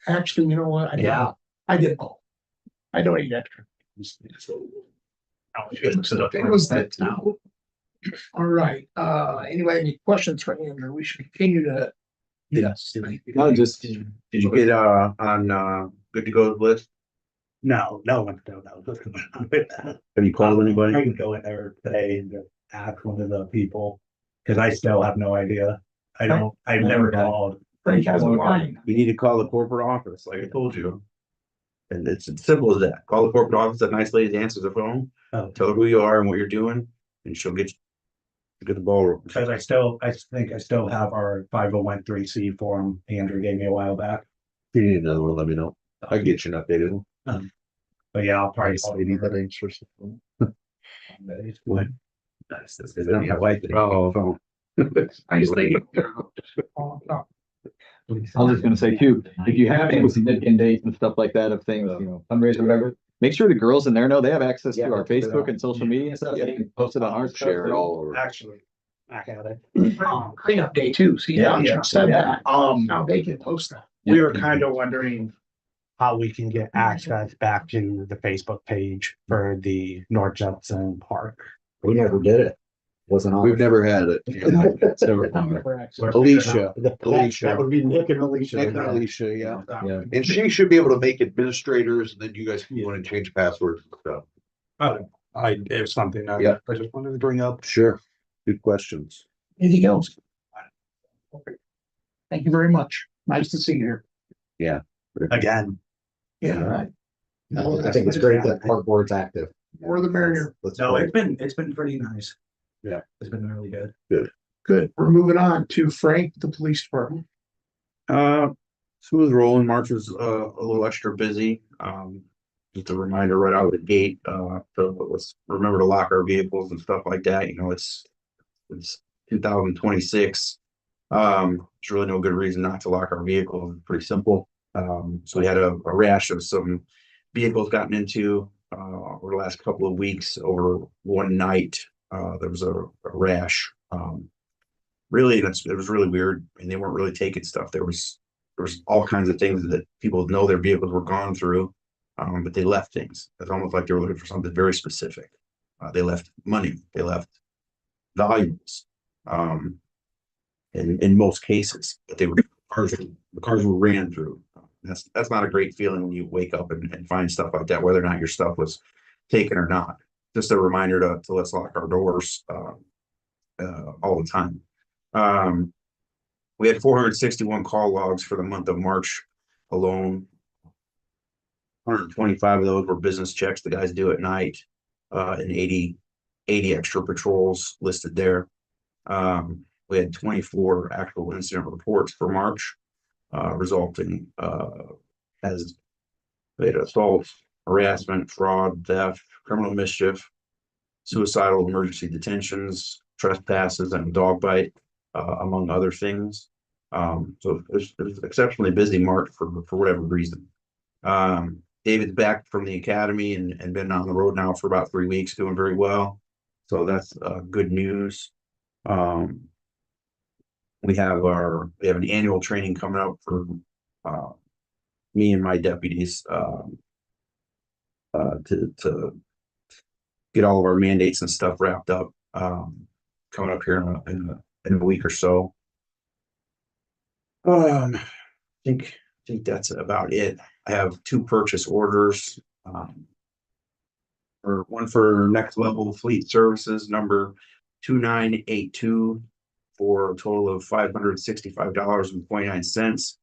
S1: Actually, you know what? I did both. I don't eat extra. It was that now. All right, anybody, any questions for Andrew? We should continue to.
S2: Yes.
S5: No, just, did you get, on, good to go list?
S14: No.
S5: Have you called anybody?
S14: I can go in there today and just ask one of the people, cause I still have no idea. I've never called.
S1: Frank has a line.
S5: You need to call the corporate office, like I told you. And it's as simple as that. Call the corporate office, that nice lady answers the phone,
S14: Oh.
S5: tell her who you are and what you're doing, and she'll get the ball rolling.
S14: Cause I think I still have our 501(c)(3) form Andrew gave me a while back.
S5: If you need another one, let me know. I can get you an updated one.
S14: But yeah, I'll probably. call
S5: Lady
S14: her.
S5: that answers the phone. What? That's just because I don't have light. Oh, phone.
S1: Nice lady.
S2: I was just gonna say too, if you have any significant dates and stuff like that of things, you know, fundraiser, whatever, make sure the girls in there know they have access to our Facebook and social media and stuff. They can post it on our
S5: Share it all over.
S14: Actually, I got it.
S1: Cleanup day too. See,
S14: Yeah,
S1: yeah, said that.
S14: Um,
S1: Now they can post that.
S14: we were kind of wondering how we can get access back to the Facebook page for the North Judson Park.
S4: We never did it. Wasn't on.
S5: We've never had it. Alicia.
S4: That would be Nick and Alicia.
S5: Nick and Alicia, yeah.
S2: Yeah.
S5: And she should be able to make administrators, and then you guys can go in and change passwords and stuff.
S14: It was something
S5: Yeah.
S14: I just wanted to bring up.
S5: Sure. Good questions.
S1: Anything else? Okay. Thank you very much. Nice to see you here.
S5: Yeah.
S14: Again.
S1: Yeah, right.
S4: I think it's great that park board's active.
S1: More the merrier.
S14: No, it's been pretty nice.
S5: Yeah.
S14: It's been really good.
S1: Good. We're moving on to Frank, the police department.
S5: Smooth rolling. March was a little extra busy. Just a reminder right out of the gate, let's remember to lock our vehicles and stuff like that. You know, it's 2026. There's really no good reason not to lock our vehicles. It's pretty simple. So we had a rash of some vehicles gotten into over the last couple of weeks. Over one night, there was a rash. Really, it was really weird, and they weren't really taking stuff. There was all kinds of things that people know their vehicles were gone through, but they left things. It's almost like they were looking for something very specific. They left money. They left valuables. In most cases, but the cars were ran through. That's not a great feeling when you wake up and find stuff like that, whether or not your stuff was taken or not. Just a reminder to let's lock our doors all the time. We had 461 call logs for the month of March alone. 125 of those were business checks the guys do at night, and 80 extra patrols listed there. We had 24 actual incident reports for March, resulting as we had assault, harassment, fraud, theft, criminal mischief, suicidal emergency detentions, trespasses, and dog bite, among other things. So it was exceptionally busy March for whatever reason. David's back from the academy and been on the road now for about 3 weeks, doing very well. So that's good news. We have an annual training coming up for me and my deputies to get all of our mandates and stuff wrapped up, coming up here in a week or so. I think that's about it. I have 2 purchase orders, or one for Next Level Fleet Services number 2982 for a total of $565.29.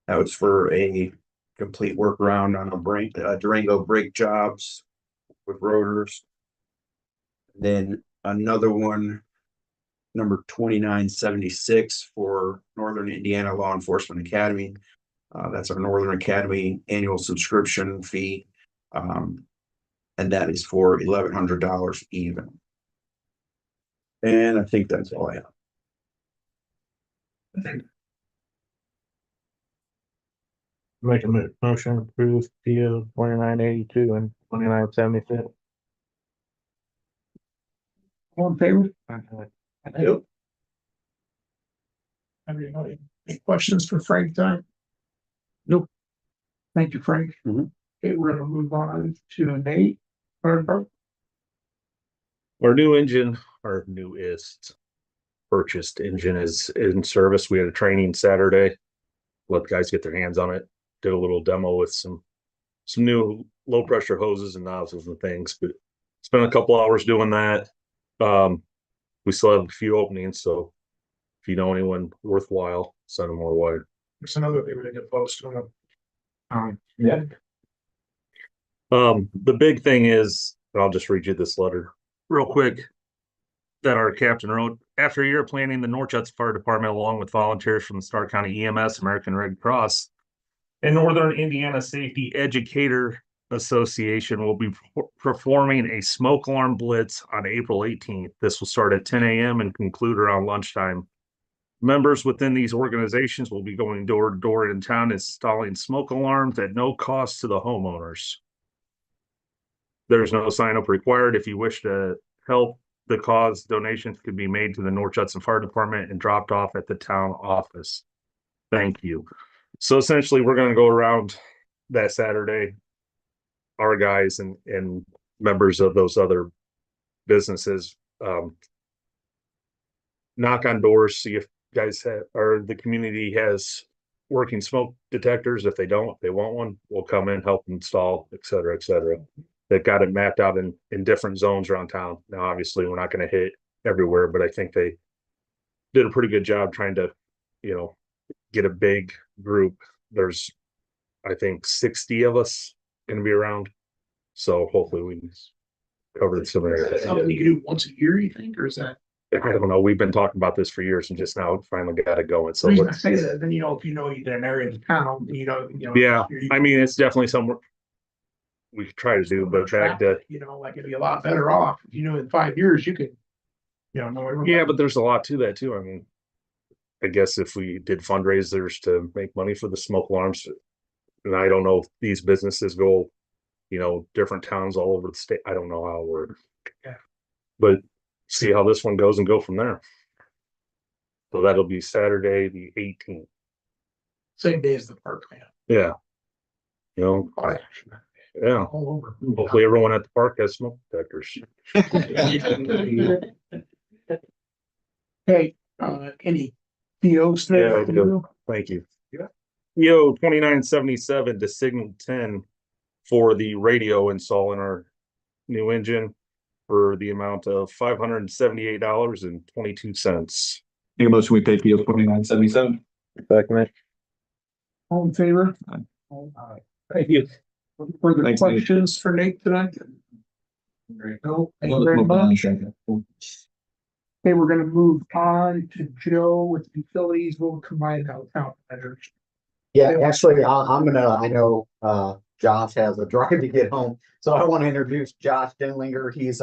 S5: That was for a complete workaround on a Durango brake jobs with rotors. Then another one, number 2976 for Northern Indiana Law Enforcement Academy. That's our Northern Academy annual subscription fee. And that is for $1,100 even. And I think that's all I have.
S3: Make a motion to approve PO 2982 and 2976.
S1: All in favor?
S5: Yep.
S1: Everybody, any questions for Frank tonight?
S5: Nope.
S1: Thank you, Frank.
S5: Mhm.
S1: Okay, we're gonna move on to Nate.
S3: Our newest purchased engine is in service. We had a training Saturday. Let the guys get their hands on it. Did a little demo with some new low pressure hoses and nozzles and things, but spent a couple hours doing that. We still have a few openings, so if you know anyone worthwhile, send them our way.
S1: There's another thing we're gonna get posted on.
S3: Yeah. The big thing is, I'll just read you this letter real quick that our captain wrote. After a year of planning, the North Judson Fire Department, along with volunteers from the Stark County EMS, American Red Cross, and Northern Indiana Safety Educator Association, will be performing a smoke alarm blitz on April 18th. This will start at 10 a.m. and conclude around lunchtime. Members within these organizations will be going door to door in town, installing smoke alarms at no cost to the homeowners. There's no sign up required. If you wish to help the cause, donations can be made to the North Judson Fire Department and dropped off at the town office. Thank you. So essentially, we're going to go around that Saturday, our guys and members of those other businesses, knock on doors, see if guys have, or the community has working smoke detectors. If they don't, they want one, we'll come in, help install, et cetera, et cetera. They've got it mapped out in different zones around town. Now, obviously, we're not going to hit everywhere, but I think they did a pretty good job trying to, get a big group. There's, I think, 60 of us going to be around. So hopefully we can cover some areas.
S1: Something you do once a year, you think, or is that?
S3: I don't know. We've been talking about this for years and just now finally got it going. So
S1: The reason I say that, then if you know you're in an area of town,
S3: yeah, I mean, it's definitely somewhere we could try to do, but back to,
S1: like it'd be a lot better off. In 5 years you could, know everybody.
S3: yeah, but there's a lot to that too. I mean, I guess if we did fundraisers to make money for the smoke alarms, and I don't know if these businesses go, different towns all over the state. I don't know how it works.
S1: Yeah.
S3: But see how this one goes and go from there. So that'll be Saturday, the 18th.
S1: Same day as the park, man.
S3: Yeah. Yeah.
S1: All over.
S3: Hopefully everyone at the park has smoke detectors.
S1: Hey, any POs today?
S3: Yeah, I do. Thank you. Yeah. PO 2977 to Signal 10 for the radio install in our new engine for the amount of $578.22.
S2: Make a motion, we pay PO 2977.
S3: Second.
S1: All in favor?
S3: Thank you.
S1: Further
S2: Thanks, Nate.
S1: questions for Nate tonight? No, thank you very much. Okay, we're gonna move on to Joe with utilities. We'll combine downtown measures.
S4: Yeah, actually, I know, Josh has a drive to get home, so I want to introduce Josh Denlinger. He's,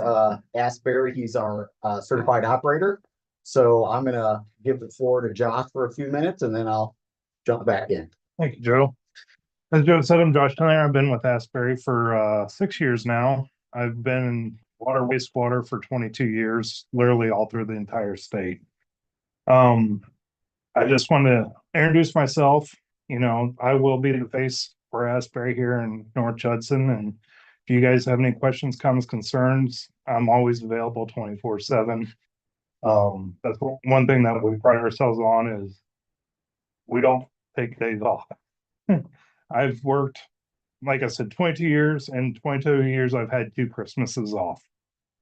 S4: Asbury, he's our, certified operator. So I'm gonna give the floor to Josh for a few minutes and then I'll jump back in.
S3: Thank you, Joe. As Joe said, I'm Josh Tyler. I've been with Asbury for 6 years now. I've been in water, wastewater for 22 years, literally all through the entire state. I just want to introduce myself. You know, I will be the face for Asbury here in North Judson. And if you guys have any questions, comments, concerns, I'm always available 24/7. That's one thing that we pride ourselves on is we don't take days off. I've worked, like I said, 22 years, and 22 years I've had 2 Christmases off.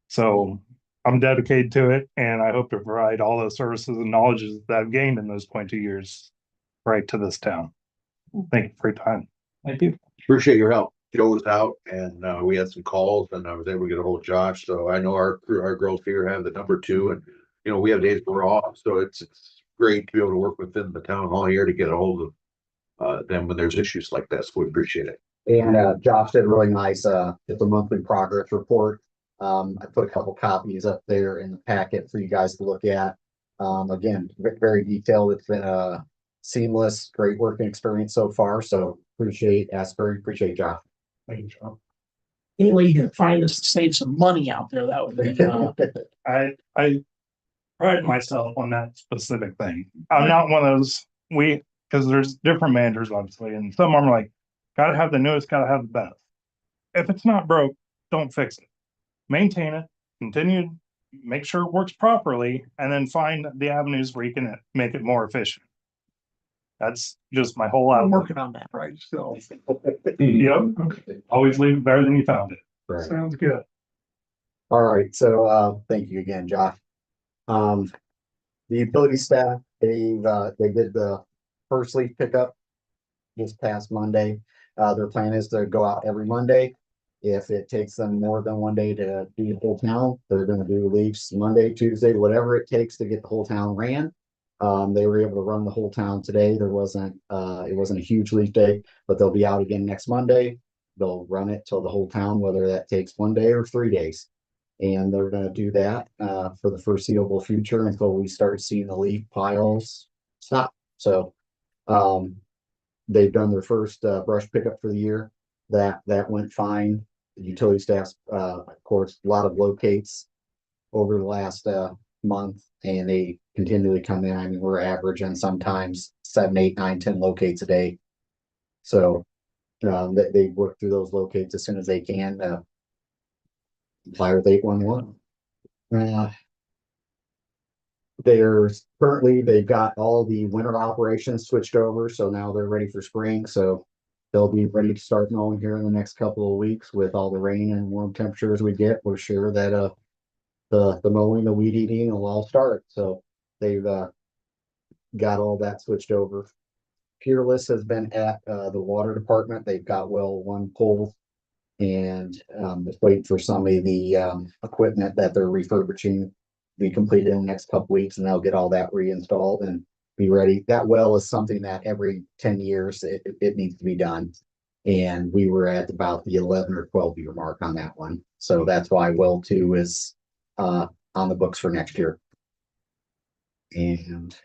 S3: So I'm dedicated to it, and I hope to provide all the services and knowledges that I've gained in those 22 years right to this town. Thank you for your time. Thank you.
S5: Appreciate your help. Joe was out and we had some calls and I was able to get a hold of Josh. So I know our girls here have the number 2 and, you know, we have days we're off. So it's great to be able to work within the town hall here to get a hold of them when there's issues like that. So we appreciate it.
S4: And, Josh did a really nice, it's a monthly progress report. I put a couple copies up there in the packet for you guys to look at. Again, very detailed. It's been a seamless, great working experience so far. So appreciate Asbury, appreciate Josh.
S1: Thank you, Joe. Any way you can find us to save some money out there, that would be,
S3: I pride myself on that specific thing. I'm not one of those, because there's different managers, obviously, and some of them are like, gotta have the newest, gotta have the best. If it's not broke, don't fix it. Maintain it, continue, make sure it works properly, and then find the avenues where you can make it more efficient. That's just my whole
S1: I'm
S3: outlook.
S1: working on that, right? So,
S3: Yep, always leave it better than you found it.
S4: Right.
S1: sounds good.
S4: All right, so thank you again, Josh. The utility staff, they did the first leaf pickup this past Monday. Their plan is to go out every Monday. If it takes them more than one day to do the whole town, they're gonna do leaves Monday, Tuesday, whatever it takes to get the whole town ran. They were able to run the whole town today. It wasn't a huge leaf day, but they'll be out again next Monday. They'll run it till the whole town, whether that takes 1 day or 3 days. And they're gonna do that for the foreseeable future until we start seeing the leaf piles stop. So they've done their first brush pickup for the year. That went fine. The utility staff's of course, a lot of locates over the last month, and they continually come in. I mean, we're averaging sometimes 7, 8, 9, 10 locates a day. So they work through those locates as soon as they can. Fire with 811. They've got all the winter operations switched over, so now they're ready for spring. So they'll be ready to start mowing here in the next couple of weeks with all the rain and warm temperatures we get. We're sure that the mowing, the weed eating will all start. So they've got all that switched over. Peerless has been at the water department. They've got well 1 pole and just waiting for some of the equipment that they're refurbishing to be completed in the next couple weeks, and they'll get all that reinstalled and be ready. That well is something that every 10 years it needs to be done. And we were at about the 11 or 12 year mark on that one. So that's why well 2 is on the books for next year. And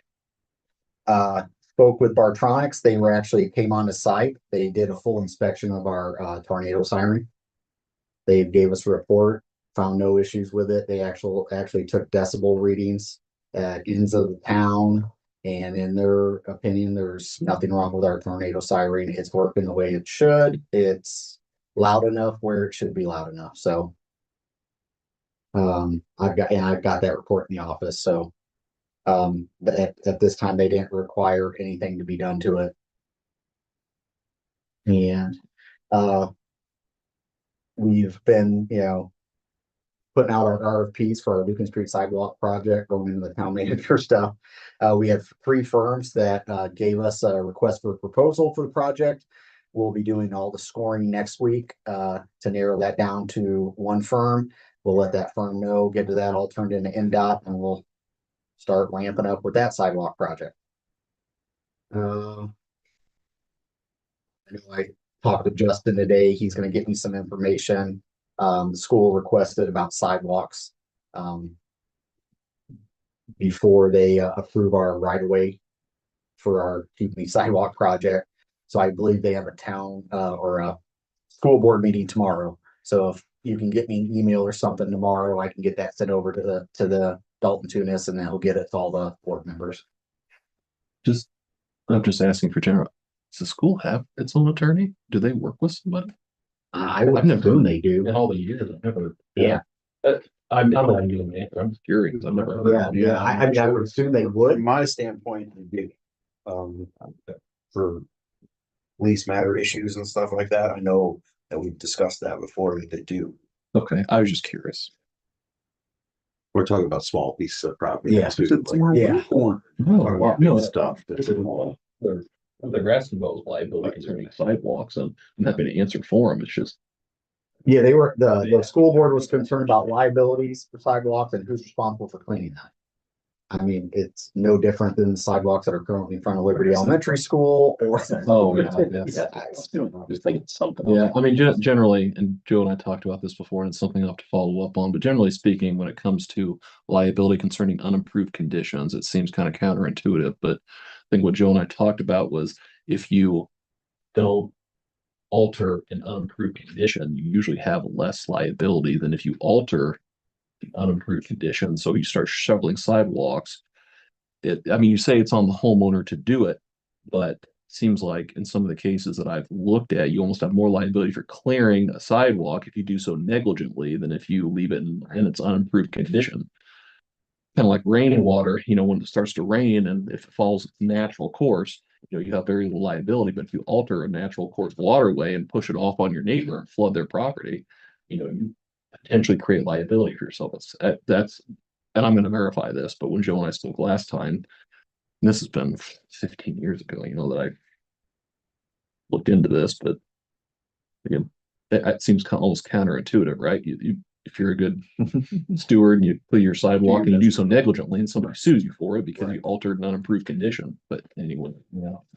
S4: spoke with Bartronics. They were actually came on the site. They did a full inspection of our tornado siren. They gave us a report, found no issues with it. They actually took decibel readings at ends of the town. And in their opinion, there's nothing wrong with our tornado siren. It's working the way it should. It's loud enough where it should be loud enough. So I've got that report in the office. So at this time they didn't require anything to be done to it. And we've been, putting out our RFPs for our Lucan Street sidewalk project, going into the town manager stuff. We have 3 firms that gave us a request for a proposal for the project. We'll be doing all the scoring next week to narrow that down to 1 firm. We'll let that firm know, get to that all turned into NDOT, and we'll start ramping up with that sidewalk project. I know I talked to Justin today. He's gonna get me some information. The school requested about sidewalks. Before they approve our right of way for our Keepney sidewalk project. So I believe they have a town or a school board meeting tomorrow. So if you can get me an email or something tomorrow, I can get that sent over to the Dalton Tunis, and then he'll get it to all the board members.
S13: I'm just asking for general. Does the school have its own attorney? Do they work with somebody?
S4: I would assume they do.
S13: In all the years, I've never.
S4: Yeah.
S13: I'm not doing that. I'm just curious. I've never.
S4: Yeah. I mean, I would assume they would.
S15: From my standpoint, it'd be, for lease matter issues and stuff like that, I know that we've discussed that before, that they do.
S13: Okay, I was just curious.
S5: We're talking about small pieces of property.
S4: Yeah. Yeah.
S13: No, stuff. The rest of those liabilities are sidewalks, and I'm happy to answer for them. It's just.
S4: Yeah, they were, the school board was concerned about liabilities for sidewalks and who's responsible for cleaning that. I mean, it's no different than the sidewalks that are currently in front of Liberty Elementary School or.
S13: Oh, yeah. Just think it's something. Yeah, I mean, generally, and Joe and I talked about this before, and it's something I'll have to follow up on, but generally speaking, when it comes to liability concerning unimproved conditions, it seems kind of counterintuitive, but I think what Joe and I talked about was if you don't alter an unimproved condition, you usually have less liability than if you alter the unimproved condition. So you start shoveling sidewalks. I mean, you say it's on the homeowner to do it, but it seems like in some of the cases that I've looked at, you almost have more liability for clearing a sidewalk if you do so negligently than if you leave it in its unimproved condition. Kind of like rainwater, when it starts to rain and if it follows its natural course, you have very little liability. But if you alter a natural course waterway and push it off on your neighbor and flood their property, you potentially create liability for yourself. That's, and I'm going to verify this, but when Joe and I spoke last time, and this has been 15 years ago, that I looked into this, but again, it seems almost counterintuitive, right? If you're a good steward and you clear your sidewalk and you do so negligently and somebody sues you for it because you altered an unimproved condition. But anyway,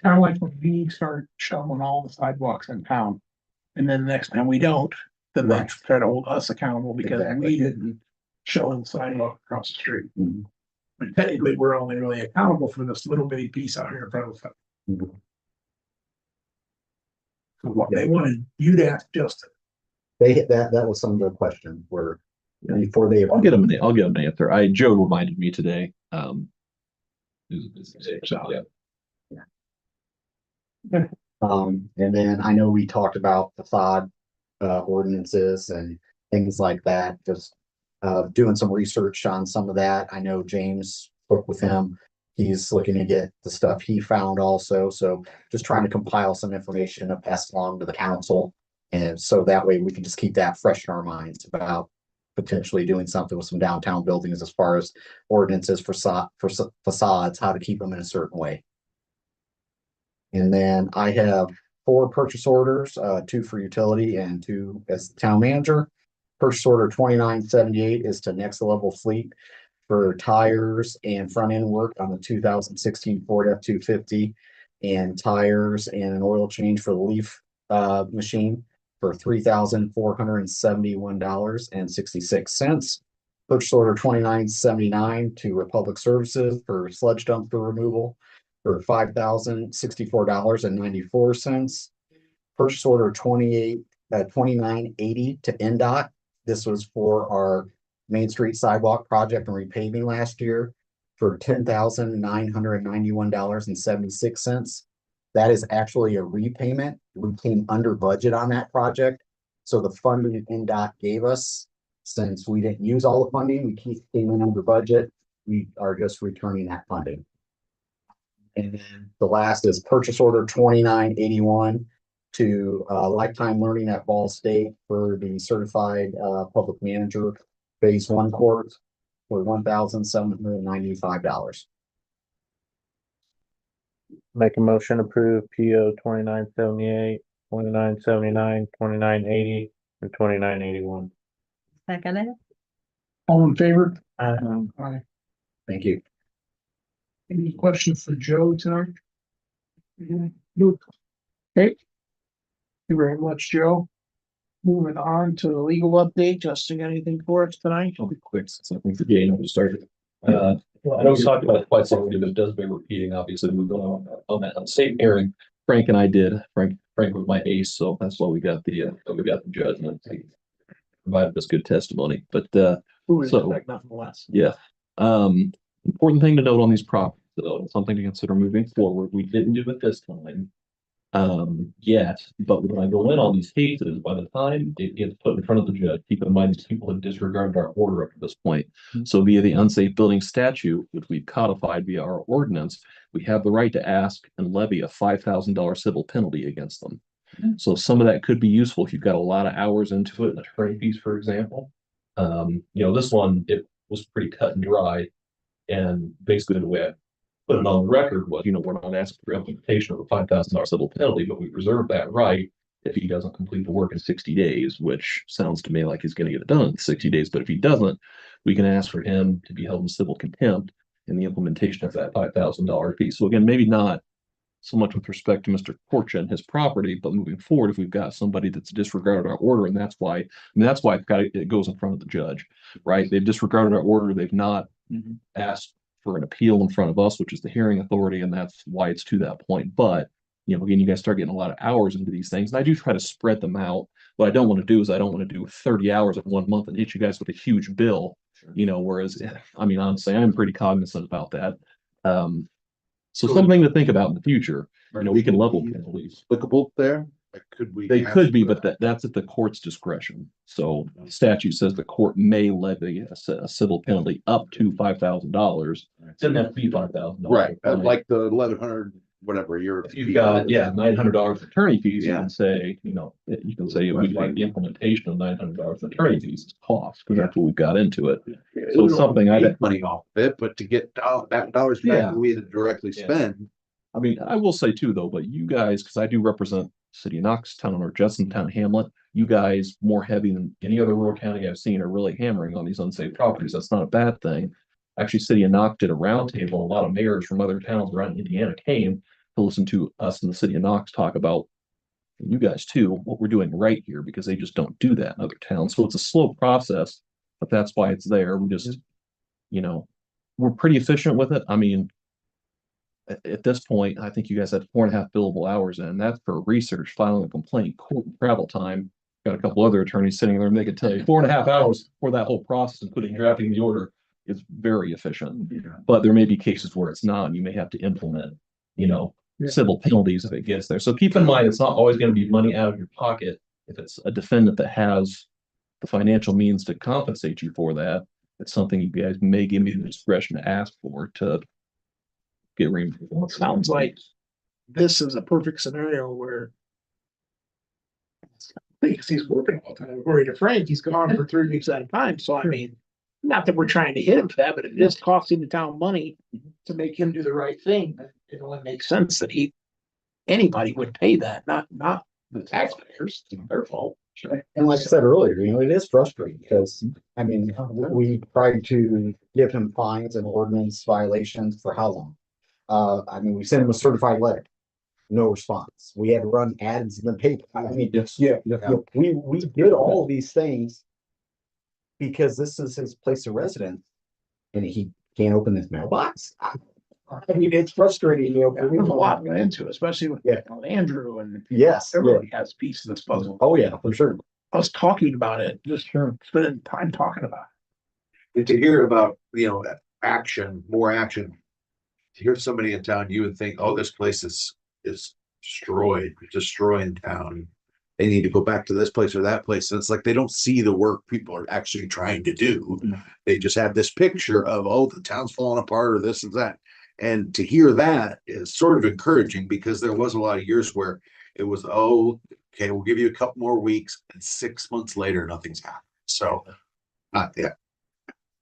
S1: Kind of like when we start shoveling all the sidewalks in town. And then the next time we don't, then they try to hold us accountable because we didn't shovel the sidewalk across the street. But technically, we're only really accountable for this little bitty piece out here in front of us. So what they wanted you to ask Justin.
S4: They hit that was some of the questions were before they.
S13: I'll get them an answer. Joe reminded me today.
S4: And then I know we talked about facade ordinances and things like that, just doing some research on some of that. I know James spoke with him. He's looking to get the stuff he found also. So just trying to compile some information to pass along to the council. And so that way we can just keep that fresh in our minds about potentially doing something with some downtown buildings as far as ordinances for facades, how to keep them in a certain way. And then I have 4 purchase orders, 2 for utility and 2 as the town manager. Purchase order 2978 is to Next Level Fleet for tires and front end work on the 2016 Ford F-250 and tires and an oil change for the Leaf machine for $3,471.66. Purchase order 2979 to Republic Services for sludge dumpster removal for $5,064.94. Purchase order 2980 to NDOT. This was for our Main Street sidewalk project and repaving last year for $10,991.76. That is actually a repayment. We came under budget on that project. So the funding NDOT gave us, since we didn't use all the funding, we came in under budget. We are just returning that funding. And then the last is purchase order 2981 to Lifetime Learning at Ball State for the certified public manager phase 1 course for $1,795.
S16: Make a motion approve PO 2978, 2979, 2980, and 2981.
S7: Second it.
S1: All in favor?
S7: Aye.
S1: Aye.
S4: Thank you.
S1: Any questions for Joe tonight? Nope. Okay. Thank you very much, Joe. Moving on to the legal update. Justin, got anything for us tonight?
S13: I'll be quick since I think the game started. I know we talked about it quite some, but it does bear repeating. Obviously, we've gone on that unsafe airing. Frank and I did. Frank was my ace, so that's why we got the judgment. He provided us good testimony, but
S1: Nonetheless.
S13: yeah. Important thing to note on these properties, though, something to consider moving forward. We didn't do it this time. Yet, but when I go in on these cases, by the time it gets put in front of the judge, keep in mind these people have disregarded our order up to this point. So via the unsafe building statute, which we've codified via our ordinance, we have the right to ask and levy a $5,000 civil penalty against them. So some of that could be useful if you've got a lot of hours into it, an attorney fees, for example. This one, it was pretty cut and dry. And basically the way I put it on the record was, we're not asking for implementation of a $5,000 civil penalty, but we reserve that right if he doesn't complete the work in 60 days, which sounds to me like he's going to get it done in 60 days. But if he doesn't, we can ask for him to be held in civil contempt in the implementation of that $5,000 fee. So again, maybe not so much with respect to Mr. Portia and his property, but moving forward, if we've got somebody that's disregarded our order, and that's why it goes in front of the judge, right? They've disregarded our order. They've not asked for an appeal in front of us, which is the hearing authority, and that's why it's to that point. But again, you guys start getting a lot of hours into these things, and I do try to spread them out. What I don't want to do is I don't want to do 30 hours of 1 month and hit you guys with a huge bill, whereas, honestly, I'm pretty cognizant about that. So something to think about in the future. We can level penalties.
S5: Applicable there?
S13: They could be, but that's at the court's discretion. So the statute says the court may levy a civil penalty up to $5,000. It doesn't have to be $5,000.
S5: Right, like the 1,100, whatever you're.
S13: If you've got, $900 attorney fees, you can say, we like the implementation of $900 attorney fees is cost, because that's what we've got into it. So it's something I
S5: make money off of it, but to get that dollars back, we had to directly spend.
S13: I will say too, though, but you guys, because I do represent City of Knoxtown or Judson Town Hamlet, you guys more heavy than any other rural county I've seen are really hammering on these unsafe properties. That's not a bad thing. Actually, City of Knox did a roundtable. A lot of mayors from other towns around Indiana came to listen to us in the City of Knox talk about, you guys too, what we're doing right here, because they just don't do that in other towns. So it's a slow process, but that's why it's there. We just, we're pretty efficient with it. At this point, I think you guys had 4.5 billable hours in. That's for research, filing a complaint, court travel time. Got a couple other attorneys sitting there, and they could tell you 4.5 hours for that whole process, including drafting the order, is very efficient. But there may be cases where it's not, and you may have to implement, civil penalties if it gets there. So keep in mind, it's not always going to be money out of your pocket. If it's a defendant that has the financial means to compensate you for that, it's something you guys may give me the discretion to ask for to get reimbursed.
S1: Well, it sounds like this is a perfect scenario where because he's working all the time. According to Frank, he's gone for 3 weeks at a time. So not that we're trying to hit him for that, but it is costing the town money to make him do the right thing. It only makes sense that anybody would pay that, not the taxpayers. It's their fault.
S4: And like I said earlier, it is frustrating because, we tried to give him fines and ordinance violations for how long? We sent him a certified letter, no response. We had to run ads in the paper. We did all of these things because this is his place of residence and he can't open his mailbox. It's frustrating,
S1: There's a lot going into it, especially with Andrew and everybody has pieces of this puzzle.
S4: Oh yeah, for sure.
S1: Us talking about it, just spending time talking about
S5: And to hear about, action, more action. To hear somebody in town, you would think, oh, this place is destroying town. They need to go back to this place or that place. And it's like they don't see the work people are actually trying to do. They just have this picture of, oh, the town's falling apart or this and that. And to hear that is sort of encouraging because there was a lot of years where it was, oh, okay, we'll give you a couple more weeks, and 6 months later, nothing's happened. So,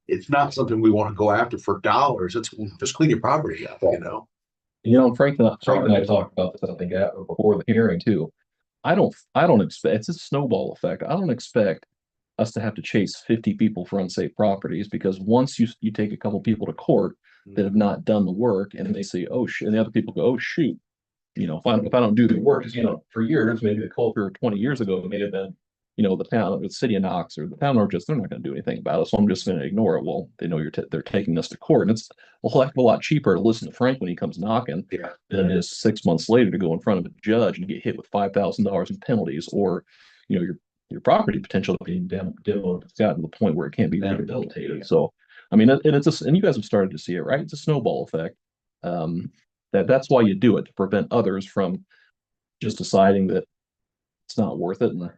S5: it's not something we want to go after for dollars. It's just clean your property up,
S13: Frank and I talked about this, I think, before the hearing too. I don't expect, it's a snowball effect. I don't expect us to have to chase 50 people for unsafe properties, because once you take a couple people to court, that have not done the work, and they say, oh, and the other people go, oh, shoot. If I don't do the work, for years, maybe the culture 20 years ago, it may have been, the town, the city of Knox or the town or just, they're not going to do anything about it. So I'm just going to ignore it. Well, they know they're taking us to court, and it's a whole heck of a lot cheaper to listen to Frank when he comes knocking than it is 6 months later to go in front of a judge and get hit with $5,000 in penalties, or, your property potentially being demoed. It's gotten to the point where it can't be rehabilitated. So, I mean, and you guys have started to see it, right? It's a snowball effect. That's why you do it, to prevent others from just deciding that it's not worth it, and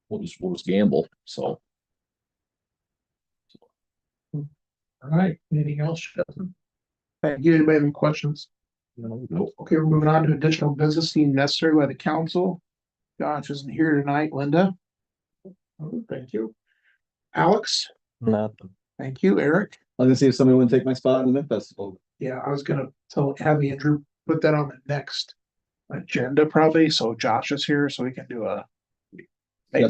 S13: we'll just gamble. So,
S1: All right, anything else, Justin? Thank you. Anybody have any questions? Nope. Okay, we're moving on to additional business deemed necessary by the council. Josh isn't here tonight. Linda? Oh, thank you. Alex?
S16: Nothing.
S1: Thank you. Eric?
S2: I was gonna see if somebody would take my spot in the Mint Festival.
S1: Yeah, I was gonna have Andrew put that on the next agenda probably, so Josh is here, so we can do a. Oh,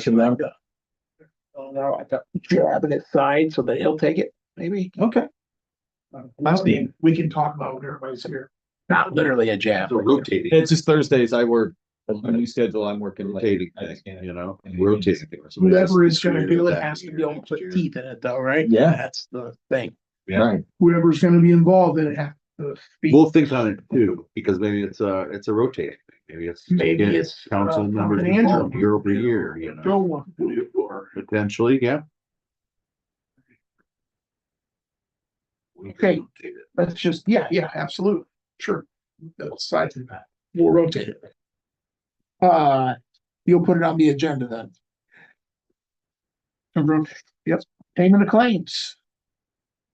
S1: no, I got jab in his side so that he'll take it, maybe.
S2: Okay.
S1: We can talk about when everybody's here. Not literally a jab.
S5: So rotating,
S2: It's just Thursdays. I work a new schedule. I'm working late.
S5: rotating, rotating.
S1: Whoever is gonna do it has to be able to put teeth in it though, right?
S2: Yeah.
S1: That's the thing.
S2: Right.
S1: Whoever's gonna be involved in it has to speak.
S5: We'll think on it too, because maybe it's a rotating thing. Maybe it's council members
S1: Andrew.
S5: year over year,
S1: Joe wants to do it for.
S5: potentially, yeah.
S1: Okay, let's just, yeah, absolutely, sure. Aside from that, we'll rotate it. You'll put it on the agenda then. Yep, payment of claims.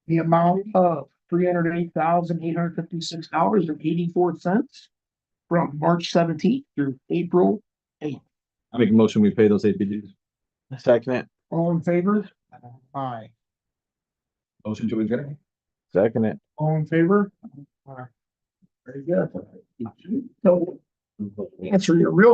S1: The amount of $308,856.84 from March 17th through April 8th.
S2: I make a motion, we pay those APDs.
S16: Second it.
S1: All in favor? Aye.
S2: Motion to adjourn.
S16: Second it.
S1: All in favor? Aye. Very good. So, answer your real